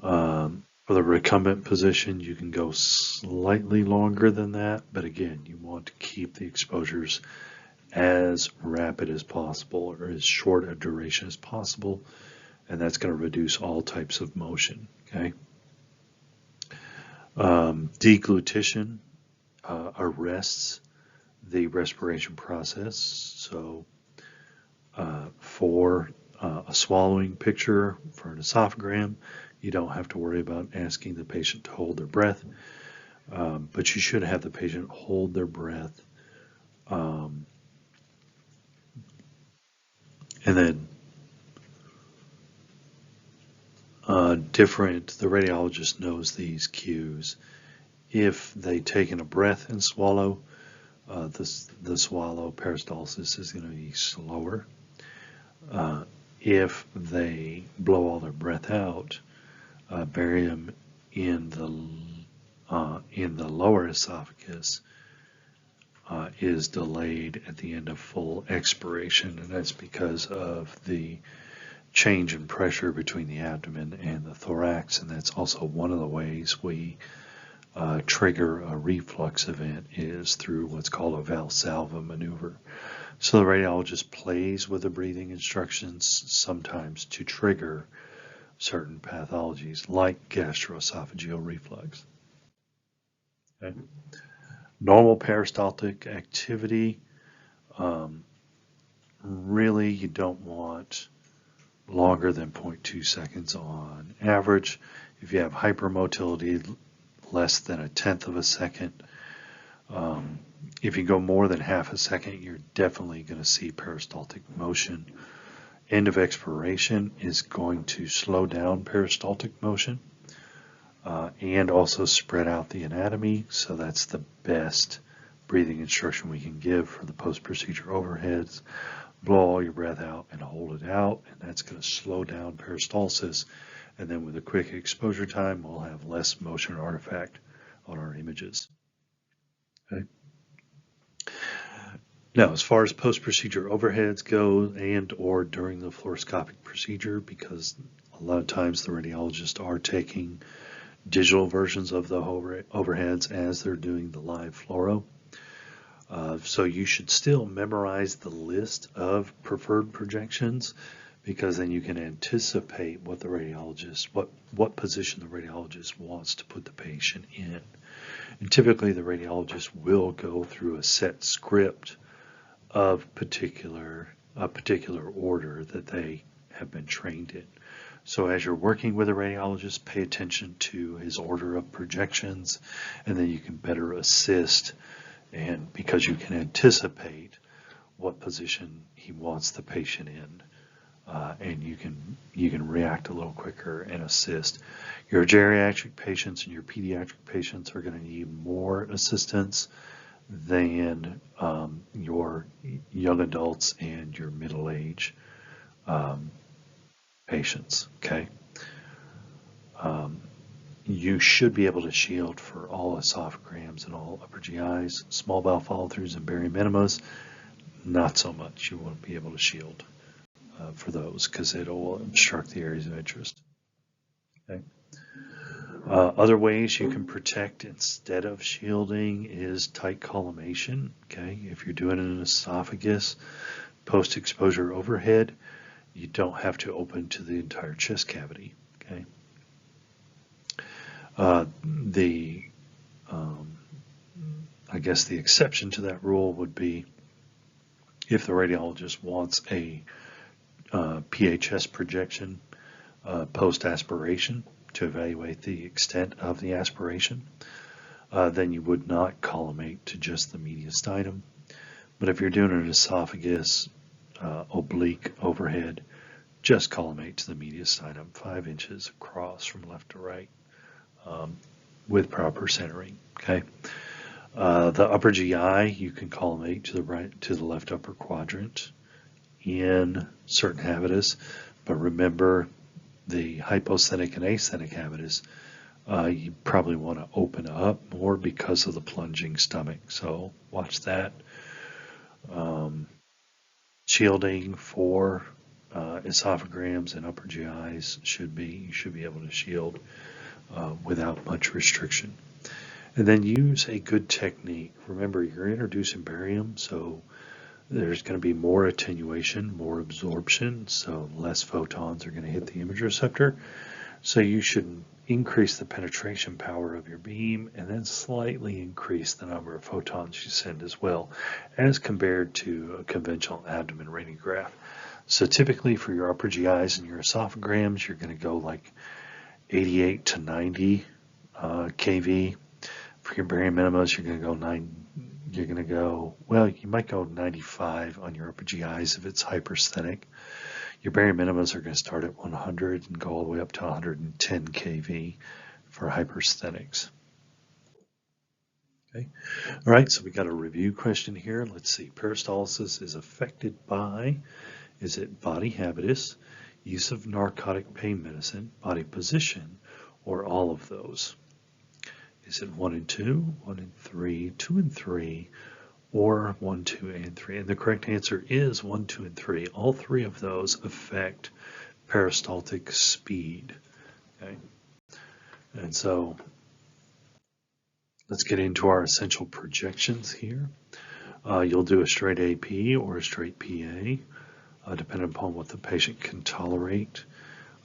For the recumbent position, you can go slightly longer than that, but again, you want to keep the exposures as rapid as possible or as short a duration as possible, and that's going to reduce all types of motion. Okay. Deglutition arrests the respiration process. So for a swallowing picture for an esophagram, you don't have to worry about asking the patient to hold their breath, but you should have the patient hold their breath And then the radiologist knows these cues. If they take in a breath and swallow, the swallow peristalsis is going to be slower. If they blow all their breath out, barium in the lower esophagus is delayed at the end of full expiration, and that's because of the change in pressure between the abdomen and the thorax, and that's also one of the ways we trigger a reflux event is through what's called a Valsalva maneuver. So the radiologist plays with the breathing instructions sometimes to trigger certain pathologies like gastroesophageal reflux. Okay. Normal peristaltic activity, really you don't want longer than 0.2 seconds on average. If you have hypermotility, less than 1/10 of a second. If you go more than half a second, you're definitely going to see peristaltic motion. End of expiration is going to slow down peristaltic motion and also spread out the anatomy. So that's the best breathing instruction we can give for the post-procedure overheads. Blow all your breath out and hold it out, and that's going to slow down peristalsis. And then with a quick exposure time, we'll have less motion artifact on our images. Okay. Now, as far as post-procedure overheads go and or during the fluoroscopic procedure, because a lot of times the radiologists are taking digital versions of the overheads as they're doing the live fluoro. So you should still memorize the list of preferred projections, because then you can anticipate what the radiologist, what position the radiologist wants to put the patient in. And typically the radiologist will go through a set script of a particular order that they have been trained in. So as you're working with a radiologist, pay attention to his order of projections, and then you can better assist, and because you can anticipate what position he wants the patient in. And you can react a little quicker and assist. Your geriatric patients and your pediatric patients are going to need more assistance than your young adults and your middle-age patients. Okay, you should be able to shield for all esophagograms and all upper GIs. Small bowel follow-throughs and barium enemas, not so much. You won't be able to shield for those because it'll obstruct the areas of interest. Okay. Other ways you can protect instead of shielding is tight collimation. Okay, if you're doing an esophagus post-exposure overhead, you don't have to open to the entire chest cavity. Okay. I guess the exception to that rule would be if the radiologist wants a PHS projection post-aspiration to evaluate the extent of the aspiration, then you would not collimate to just the mediastinum. But if you're doing an esophagus oblique overhead, just collimate to the mediastinum 5 inches across from left to right with proper centering. Okay. The upper GI, you can collimate to the right, to the left upper quadrant in certain habitus, but remember the hyposthenic and asthenic habitus, you probably want to open up more because of the plunging stomach. So watch that. Shielding for esophagograms and upper GIs you should be able to shield without much restriction. And then use a good technique. Remember, you're introducing barium, so there's going to be more attenuation, more absorption, so less photons are going to hit the image receptor. So you should increase the penetration power of your beam and then slightly increase the number of photons you send as well, as compared to a conventional abdomen radiograph. So typically for your upper GIs and your esophagograms, you're going to go like 88 to 90 kV. For your barium enemas, you're going to go you're going to go, well, you might go 95 on your upper GIs if it's hypersthenic. Your barium minimas are going to start at 100 and go all the way up to 110 kV for hypersthenics. Okay. All right, so we got a review question here. Let's see. Peristalsis is affected by, is it body habitus, use of narcotic pain medicine, body position, or all of those? Is it 1 and 2, 1 and 3, 2 and 3, or 1, 2, and 3? And the correct answer is 1, 2, and 3. All three of those affect peristaltic speed. Okay. And so let's get into our essential projections here. You'll do a straight AP or a straight PA, depending upon what the patient can tolerate.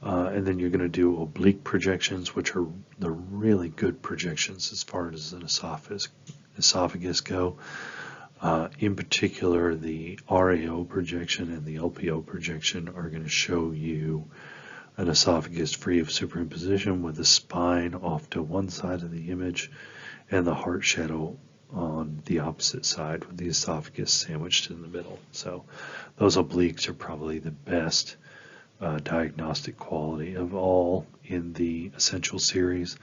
And then you're going to do oblique projections, which are the really good projections as far as an esophagus go. In particular, the RAO projection and the LPO projection are going to show you an esophagus free of superimposition with the spine off to one side of the image and the heart shadow on the opposite side with the esophagus sandwiched in the middle. So those obliques are probably the best diagnostic quality of all in the Essential series.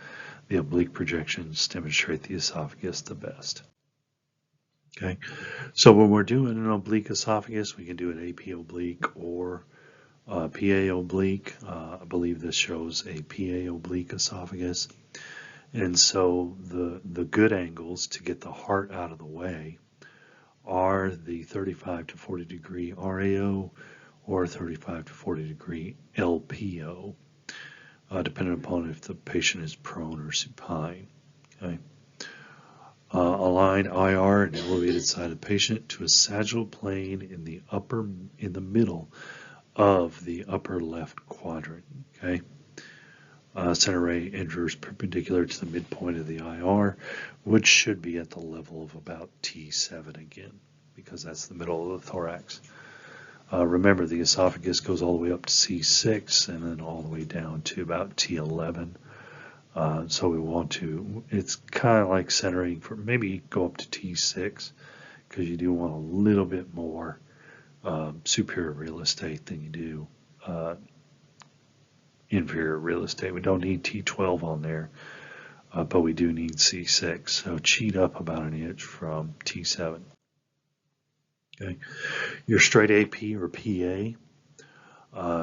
The oblique projections demonstrate the esophagus the best. Okay, so when we're doing an oblique esophagus, we can do an AP oblique or PA oblique. I believe this shows a PA oblique esophagus. And so the good angles to get the heart out of the way are the 35 to 40 degree RAO or 35 to 40 degree LPO, depending upon if the patient is prone or supine. Okay. Align IR and elevated side of the patient to a sagittal plane in the middle of the upper left quadrant. Okay. Center ray enters perpendicular to the midpoint of the IR, which should be at the level of about T7 again, because that's the middle of the thorax. Remember, the esophagus goes all the way up to C6 and then all the way down to about T11. So we want to, it's kind of like centering for maybe go up to T6 because you do want a little bit more superior real estate than you do inferior real estate. We don't need T12 on there, but we do need C6. So cheat up about an inch from T7. Okay, your straight AP or PA,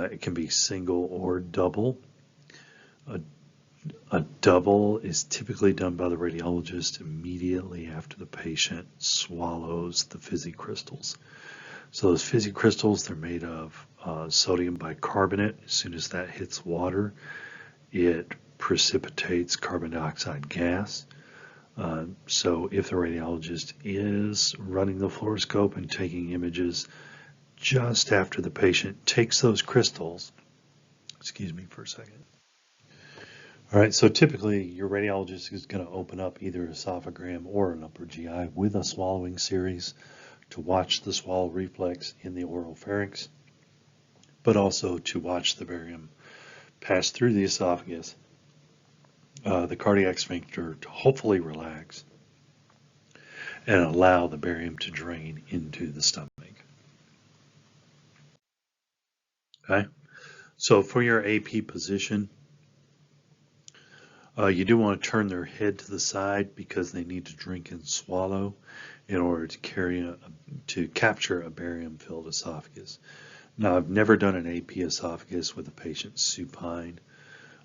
it can be single or double. A double is typically done by the radiologist immediately after the patient swallows the fizzy crystals. So those fizzy crystals, they're made of sodium bicarbonate. As soon as that hits water, it precipitates carbon dioxide gas. So if the radiologist is running the fluoroscope and taking images just after the patient takes those crystals, excuse me for a second. All right, so typically your radiologist is going to open up either an esophagram or an upper GI with a swallowing series to watch the swallow reflex in the oral pharynx, but also to watch the barium pass through the esophagus, the cardiac sphincter to hopefully relax and allow the barium to drain into the stomach. Okay, so for your AP position, you do want to turn their head to the side because they need to drink and swallow in order to capture a barium-filled esophagus. Now, I've never done an AP esophagus with a patient supine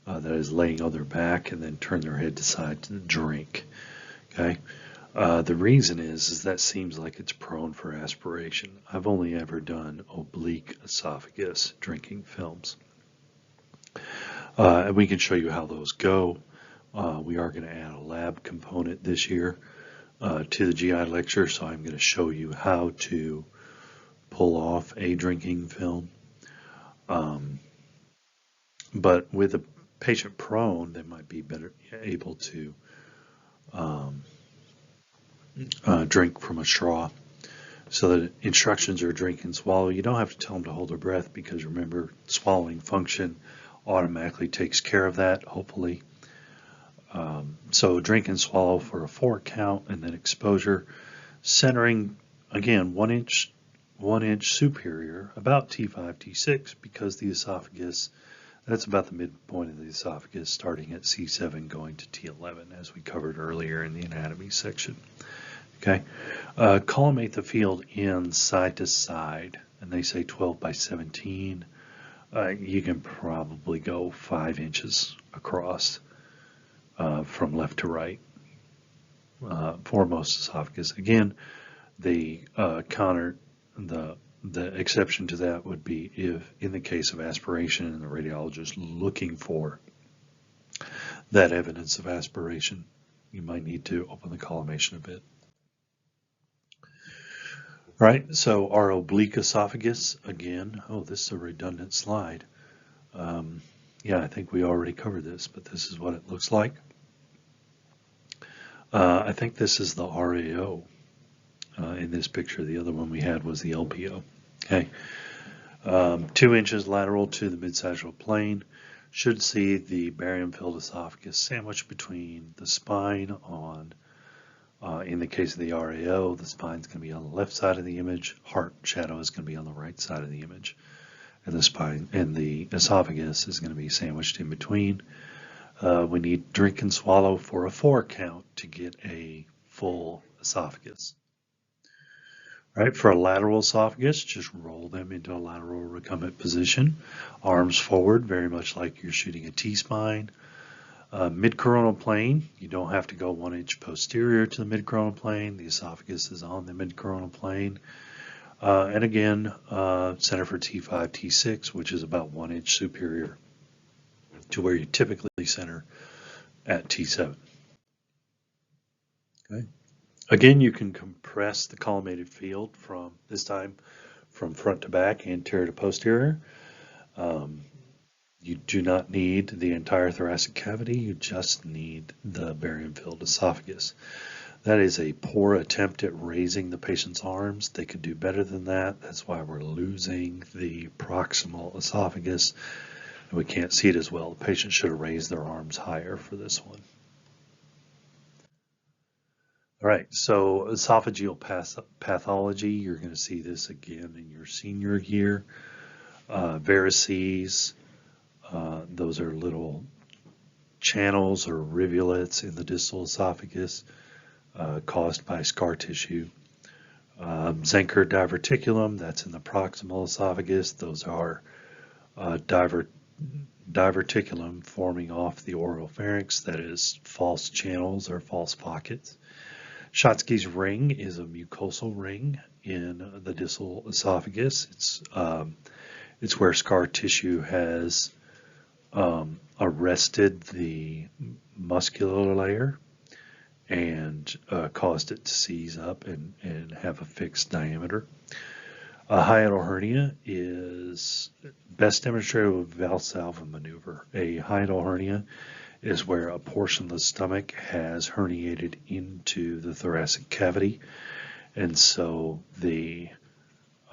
that is laying on their back and then turn their head to the side to drink. Okay, the reason is that seems like it's prone for aspiration. I've only ever done oblique esophagus drinking films, and we can show you how those go. We are going to add a lab component this year to the GI lecture, so I'm going to show you how to pull off a drinking film. But with a patient prone, they might be better able to drink from a straw. So the instructions are drink and swallow. You don't have to tell them to hold their breath because remember, swallowing function automatically takes care of that, hopefully. So drink and swallow for a 4 count and then exposure. Centering, again, 1 inch superior, about T5, T6, because the esophagus, that's about the midpoint of the esophagus, starting at C7 going to T11, as we covered earlier in the anatomy section. Okay, collimate the field in side to side, and they say 12 by 17. You can probably go 5 inches across from left to right for most esophagus. Again, the exception to that would be if, in the case of aspiration, and the radiologist looking for that evidence of aspiration, you might need to open the collimation a bit. All right, so our oblique esophagus, again, this is a redundant slide. Yeah, I think we already covered this, but this is what it looks like. I think this is the RAO in this picture. The other one we had was the LPO. Okay, 2 inches lateral to the mid-sagittal plane. Should see the barium-filled esophagus sandwiched between the spine on, in the case of the RAO, the spine's going to be on the left side of the image, heart shadow is going to be on the right side of the image, and the spine and the esophagus is going to be sandwiched in between. We need drink and swallow for a 4 count to get a full esophagus. Right, for a lateral esophagus, just roll them into a lateral recumbent position. Arms forward, very much like you're shooting a T-spine. Mid-coronal plane, you don't have to go 1 inch posterior to the mid-coronal plane. The esophagus is on the mid-coronal plane. And again, center for T5, T6, which is about 1 inch superior to where you typically center at T7. Okay. Again, you can compress the collimated field from, this time, from front to back, anterior to posterior. You do not need the entire thoracic cavity, you just need the barium-filled esophagus. That is a poor attempt at raising the patient's arms. They could do better than that. That's why we're losing the proximal esophagus. And we can't see it as well. The patient should have raised their arms higher for this one. All right, so esophageal pathology, you're going to see this again in your senior year. Varices, those are little channels or rivulets in the distal esophagus caused by scar tissue. Zenker diverticulum, that's in the proximal esophagus. Those are diverticulum forming off the oropharynx, that is false channels or false pockets. Schatzki's ring is a mucosal ring in the distal esophagus. It's where scar tissue has arrested the muscular layer and caused it to seize up and have a fixed diameter. A hiatal hernia is best demonstrated with Valsalva maneuver. A hiatal hernia is where a portion of the stomach has herniated into the thoracic cavity, and so the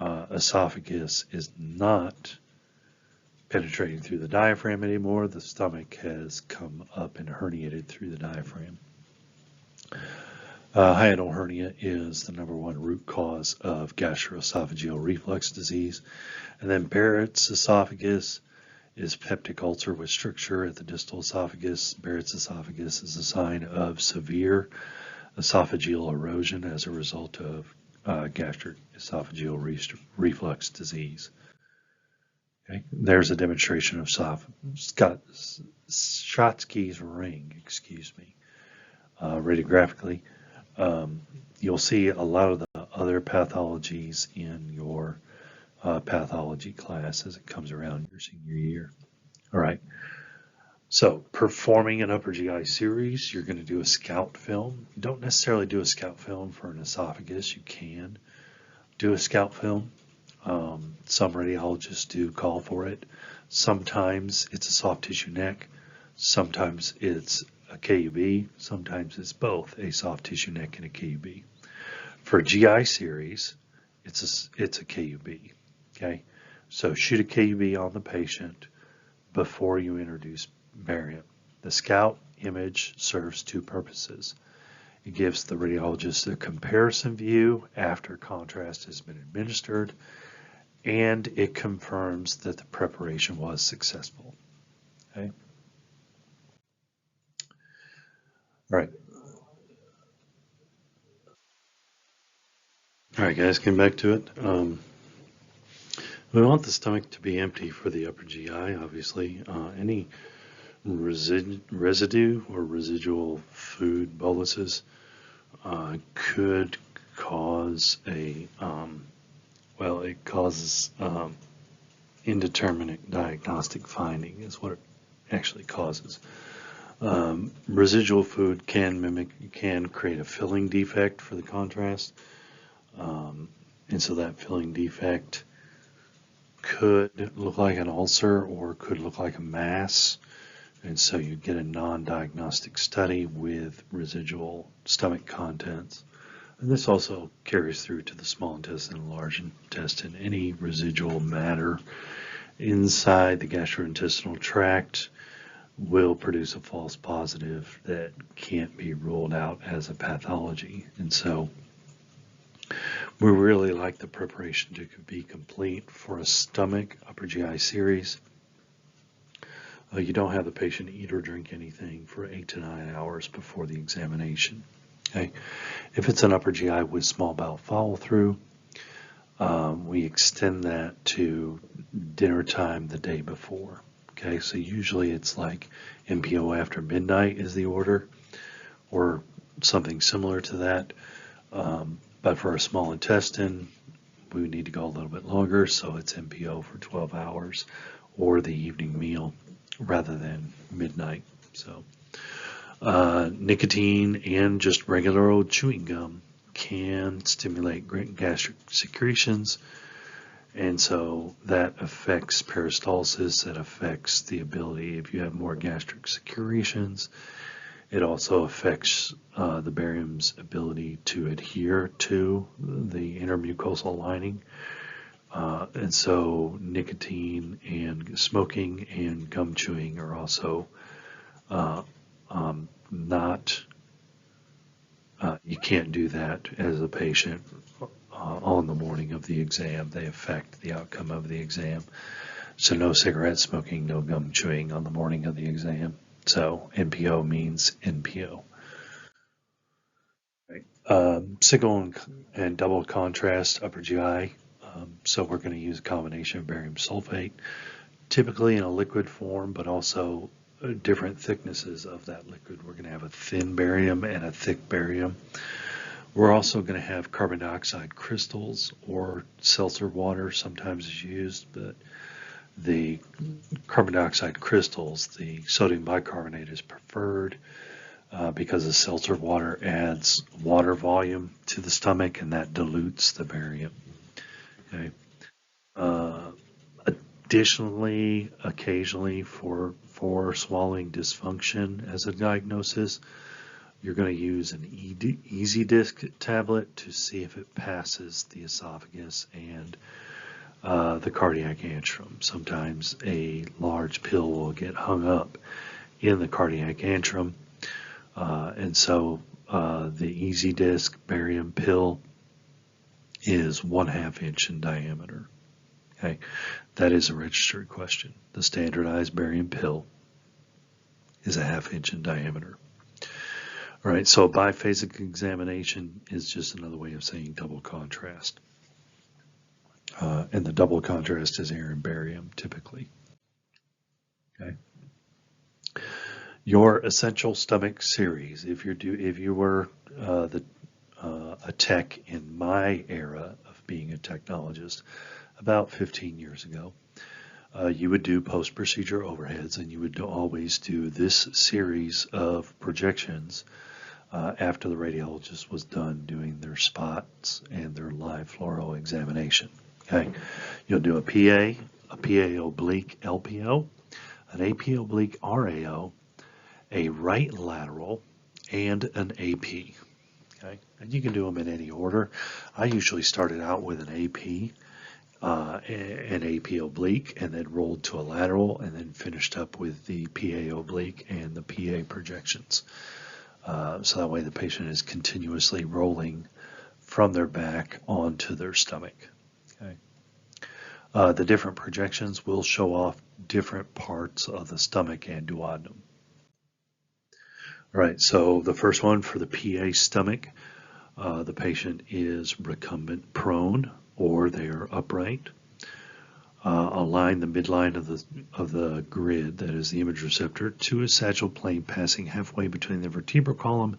esophagus is not penetrating through the diaphragm anymore. The stomach has come up and herniated through the diaphragm. Hiatal hernia is the #1 root cause of gastroesophageal reflux disease. And then Barrett's esophagus is peptic ulcer with stricture at the distal esophagus. Barrett's esophagus is a sign of severe esophageal erosion as a result of gastric esophageal reflux disease. Okay. There's a demonstration of Schatzki's ring, radiographically. You'll see a lot of the other pathologies in your pathology class as it comes around your senior year. All right. So performing an upper GI series, you're going to do a scout film. You don't necessarily do a scout film for an esophagus. You can do a scout film. Some radiologists do call for it. Sometimes it's a soft tissue neck. Sometimes it's a KUB. Sometimes it's both a soft tissue neck and a KUB. For a GI series, it's a KUB. Okay, so shoot a KUB on the patient before you introduce barium. The scout image serves two purposes. It gives the radiologist a comparison view after contrast has been administered, and it confirms that the preparation was successful. Okay. All right. All right, guys, getting back to it. We want the stomach to be empty for the upper GI, obviously. Any residue or residual food boluses could cause a, it causes indeterminate diagnostic finding is what it actually causes. Residual food can create a filling defect for the contrast. And so that filling defect could look like an ulcer or could look like a mass. And so you get a non-diagnostic study with residual stomach contents. And this also carries through to the small intestine and large intestine. Any residual matter inside the gastrointestinal tract will produce a false positive that can't be ruled out as a pathology. And so we really like the preparation to be complete for a stomach upper GI series. You don't have the patient eat or drink anything for 8 to 9 hours before the examination. Okay. If it's an upper GI with small bowel follow through, we extend that to dinner time the day before. Okay, so usually it's like NPO after midnight is the order, or something similar to that. But for a small intestine, we need to go a little bit longer, so it's NPO for 12 hours or the evening meal rather than midnight. So nicotine and just regular old chewing gum can stimulate gastric secretions, and so that affects peristalsis, that affects the ability, if you have more gastric secretions, it also affects the barium's ability to adhere to the intermucosal lining. And so nicotine and smoking and gum chewing are also not, you can't do that as a patient on the morning of the exam. They affect the outcome of the exam. So no cigarette smoking, no gum chewing on the morning of the exam. So NPO means NPO. Right. Single and double contrast upper GI. So we're going to use a combination of barium sulfate, typically in a liquid form, but also different thicknesses of that liquid. We're going to have a thin barium and a thick barium. We're also going to have carbon dioxide crystals, or seltzer water sometimes is used, but the carbon dioxide crystals, the sodium bicarbonate is preferred because the seltzer water adds water volume to the stomach and that dilutes the barium. Okay. Additionally, occasionally for swallowing dysfunction as a diagnosis, you're going to use an easy disc tablet to see if it passes the esophagus and the cardiac antrum. Sometimes a large pill will get hung up in the cardiac antrum, and so the easy disc barium pill is 1/2 inch in diameter. Okay, that is a registered question. The standardized barium pill is 1/2 inch in diameter. All right, so a biphasic examination is just another way of saying double contrast. And the double contrast is air and barium typically. Okay. Your essential stomach series, if you were a tech in my era of being a technologist about 15 years ago, you would do post-procedure overheads, and you would always do this series of projections after the radiologist was done doing their spots and their live fluoro examination. Okay, you'll do a PA oblique LPO, an AP oblique RAO, a right lateral, and an AP. Okay, and you can do them in any order. I usually started out with an AP, an AP oblique, and then rolled to a lateral, and then finished up with the PA oblique and the PA projections. So that way the patient is continuously rolling from their back onto their stomach. Okay. The different projections will show off different parts of the stomach and duodenum. All right, so the first one for the PA stomach, the patient is recumbent prone or they are upright. Align the midline of the grid, that is the image receptor, to a sagittal plane passing halfway between the vertebral column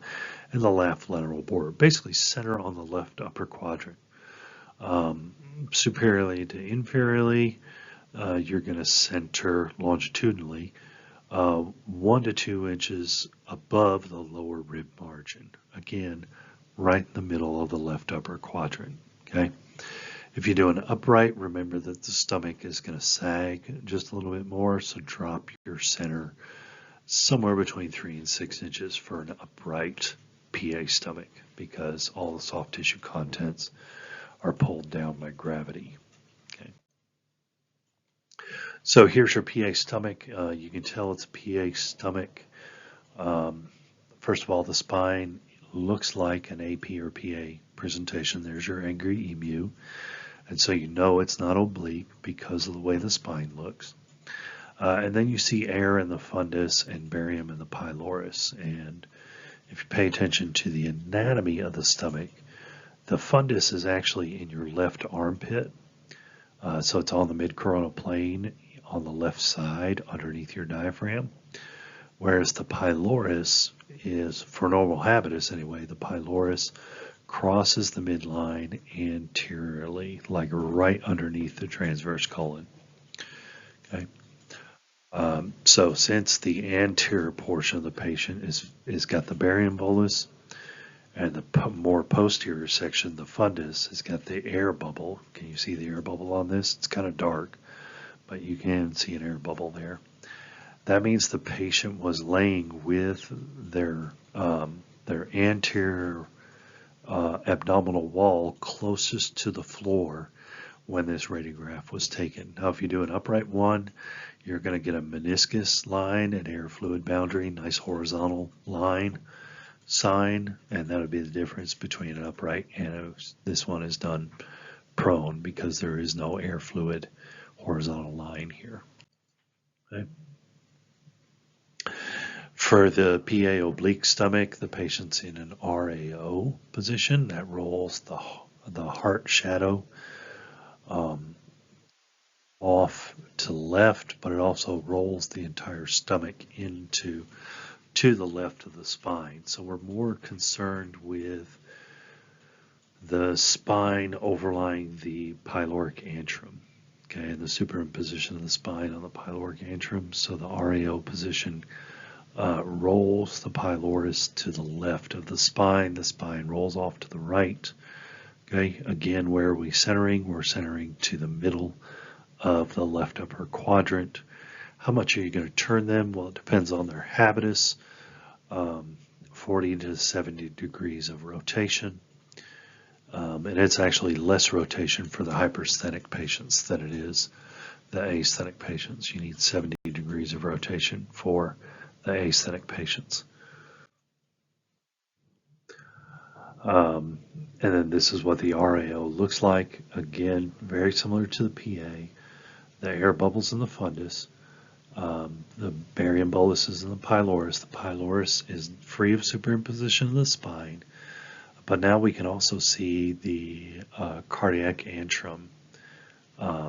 and the left lateral border. Basically center on the left upper quadrant. Superiorly to inferiorly, you're going to center longitudinally 1 to 2 inches above the lower rib margin. Again, right in the middle of the left upper quadrant. Okay. If you do an upright, remember that the stomach is going to sag just a little bit more, so drop your center somewhere between 3 and 6 inches for an upright PA stomach, because all the soft tissue contents are pulled down by gravity. Okay. So here's your PA stomach. You can tell it's a PA stomach. First of all, the spine looks like an AP or PA presentation. There's your angry emu. And so you know it's not oblique because of the way the spine looks. And then you see air in the fundus and barium in the pylorus. And if you pay attention to the anatomy of the stomach, the fundus is actually in your left armpit. So it's on the mid-coronal plane on the left side underneath your diaphragm. Whereas the pylorus is, for normal habitus anyway, the pylorus crosses the midline anteriorly, like right underneath the transverse colon. Okay. So since the anterior portion of the patient is got the barium bolus, and the more posterior section, the fundus, has got the air bubble. Can you see the air bubble on this? It's kind of dark, but you can see an air bubble there. That means the patient was laying with their anterior abdominal wall closest to the floor when this radiograph was taken. Now, if you do an upright one, you're going to get a meniscus line, an air fluid boundary, nice horizontal line sign, and that would be the difference between an upright and this one is done prone because there is no air fluid horizontal line here. Okay. For the PA oblique stomach, the patient's in an RAO position that rolls the heart shadow off to the left, but it also rolls the entire stomach to the left of the spine. So we're more concerned with the spine overlying the pyloric antrum. Okay, and the superimposition of the spine on the pyloric antrum. So the RAO position rolls the pylorus to the left of the spine. The spine rolls off to the right. Okay, again, where are we centering? We're centering to the middle of the left upper quadrant. How much are you going to turn them? Well, it depends on their habitus. 40 to 70 degrees of rotation. And it's actually less rotation for the hypersthenic patients than it is the asthenic patients. You need 70 degrees of rotation for the asthenic patients. And then this is what the RAO looks like. Again, very similar to the PA. The air bubbles in the fundus. The barium bolus is in the pylorus. The pylorus is free of superimposition of the spine. But now we can also see the cardiac antrum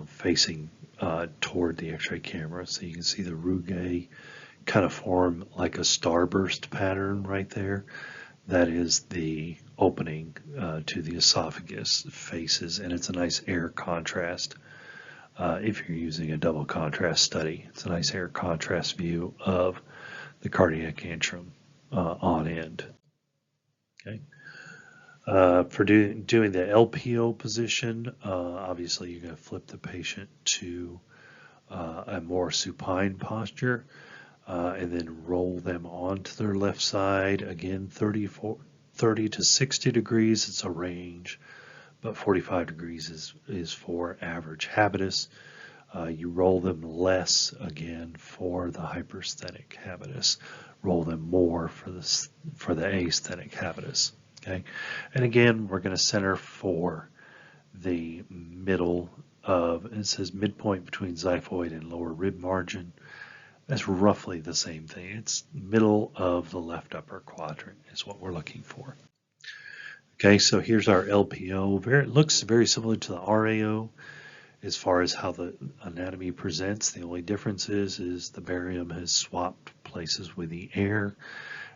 facing toward the X-ray camera. So you can see the rugae kind of form like a starburst pattern right there. That is the opening to the esophagus faces, and it's a nice air contrast. If you're using a double contrast study, it's a nice air contrast view of the cardiac antrum on end. Okay. For doing the LPO position, obviously you're going to flip the patient to a more supine posture and then roll them onto their left side. Again, 30 to 60 degrees, it's a range, but 45 degrees is for average habitus. You roll them less again for the hypersthenic habitus. Roll them more for the asthenic habitus. Okay, and again we're going to center for the middle of, it says midpoint between xiphoid and lower rib margin. That's roughly the same thing. It's middle of the left upper quadrant is what we're looking for. Okay, so here's our LPO. It looks very similar to the RAO as far as how the anatomy presents. The only difference is the barium has swapped places with the air.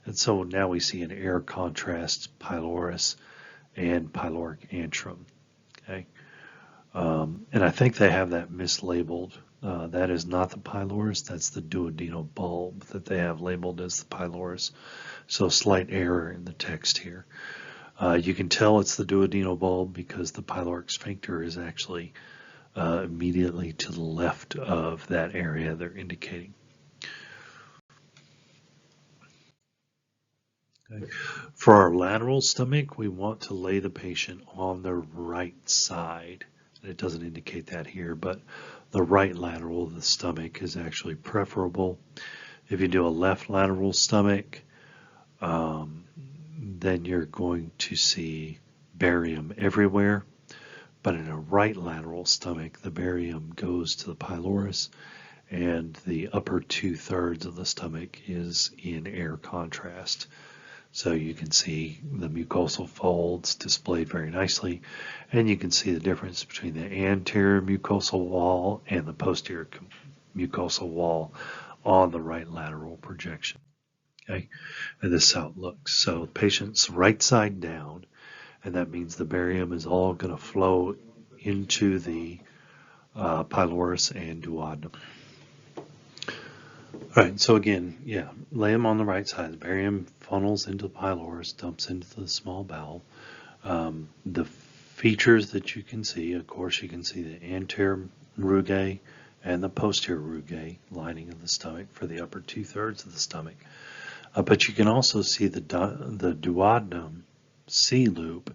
And so now we see an air contrast pylorus and pyloric antrum. Okay, and I think they have that mislabeled. That is not the pylorus, that's the duodenal bulb that they have labeled as the pylorus. So slight error in the text here. You can tell it's the duodenal bulb because the pyloric sphincter is actually immediately to the left of that area they're indicating. Okay. For our lateral stomach, we want to lay the patient on the right side. It doesn't indicate that here, but the right lateral of the stomach is actually preferable. If you do a left lateral stomach, then you're going to see barium everywhere. But in a right lateral stomach, the barium goes to the pylorus, and the upper 2/3 of the stomach is in air contrast. So you can see the mucosal folds displayed very nicely, and you can see the difference between the anterior mucosal wall and the posterior mucosal wall on the right lateral projection. Okay, and this is how it looks. So patient's right side down, and that means the barium is all going to flow into the pylorus and duodenum. All right, so again, yeah, lay them on the right side. The barium funnels into the pylorus, dumps into the small bowel. The features that you can see, of course, you can see the anterior rugae and the posterior rugae lining of the stomach for the upper 2/3 of the stomach. But you can also see the duodenum C-loop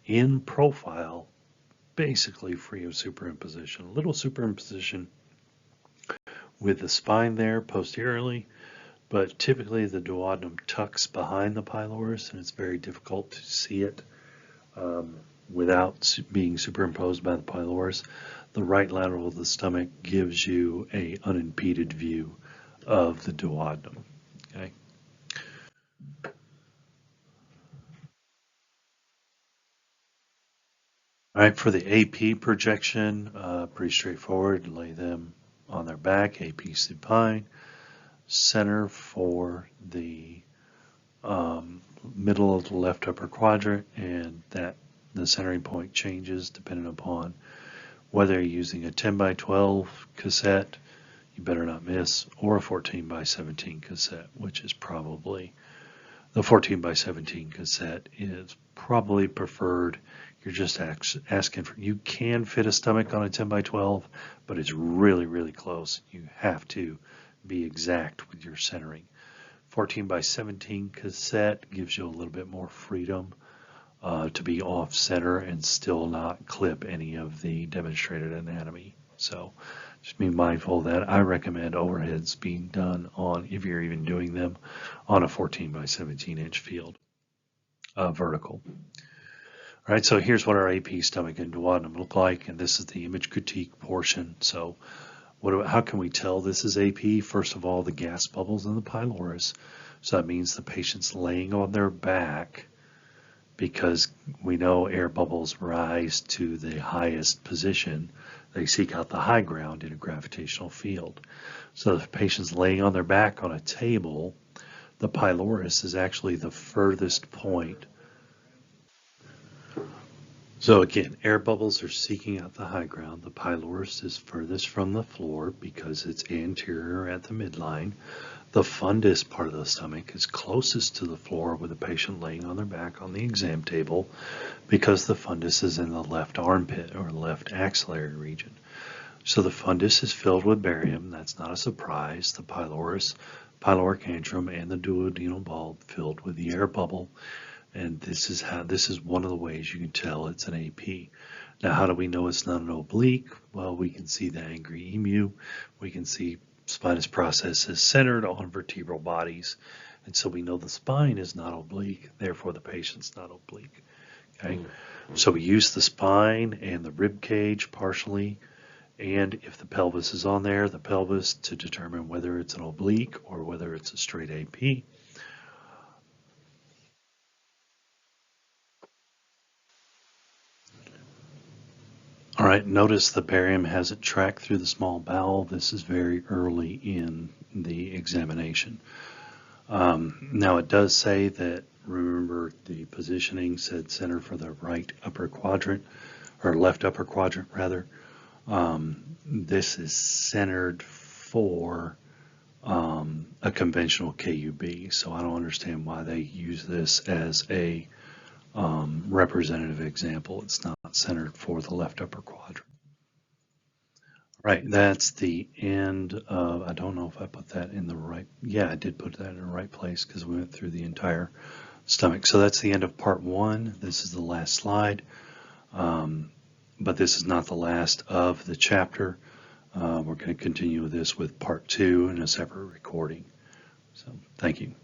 in profile, basically free of superimposition. A little superimposition with the spine there posteriorly, but typically the duodenum tucks behind the pylorus, and it's very difficult to see it without being superimposed by the pylorus. The right lateral of the stomach gives you an unimpeded view of the duodenum. Okay. All right, for the AP projection, pretty straightforward. Lay them on their back, AP supine. Center for the middle of the left upper quadrant, and that the centering point changes depending upon whether you're using a 10x12 cassette, you better not miss, or a 14x17 cassette, which is probably the 14x17 cassette is probably preferred. You're just asking for, you can fit a stomach on a 10x12, but it's really, really close. You have to be exact with your centering. 14x17 cassette gives you a little bit more freedom to be off center and still not clip any of the demonstrated anatomy. So just be mindful of that. I recommend overheads being done on, if you're even doing them, on a 14x17 inch field, vertical. All right, so here's what our AP stomach and duodenum look like, and this is the image critique portion. So how can we tell this is AP? First of all, the gas bubbles in the pylorus. So that means the patient's laying on their back, because we know air bubbles rise to the highest position. They seek out the high ground in a gravitational field. So if the patient's laying on their back on a table, the pylorus is actually the furthest point. So again, air bubbles are seeking out the high ground. The pylorus is furthest from the floor because it's anterior at the midline. The fundus part of the stomach is closest to the floor with the patient laying on their back on the exam table because the fundus is in the left armpit or left axillary region. So the fundus is filled with barium. That's not a surprise. The pylorus, pyloric antrum, and the duodenal bulb filled with the air bubble. And this is one of the ways you can tell it's an AP. Now, how do we know it's not an oblique? Well, we can see the angry emu. We can see spinous process is centered on vertebral bodies. And so we know the spine is not oblique, therefore the patient's not oblique. Okay, so we use the spine and the rib cage partially, and if the pelvis is on there, the pelvis to determine whether it's an oblique or whether it's a straight AP. All right, notice the barium hasn't tracked through the small bowel. This is very early in the examination. Now it does say that, remember the positioning said center for the right upper quadrant, or left upper quadrant rather. This is centered for a conventional KUB, so I don't understand why they use this as a representative example. It's not centered for the left upper quadrant. Right, that's the end of, I don't know if I put that in the right, yeah, I did put that in the right place because we went through the entire stomach. So that's the end of part 1. This is the last slide, but this is not the last of the chapter. We're going to continue with this with part 2 in a separate recording. So thank you.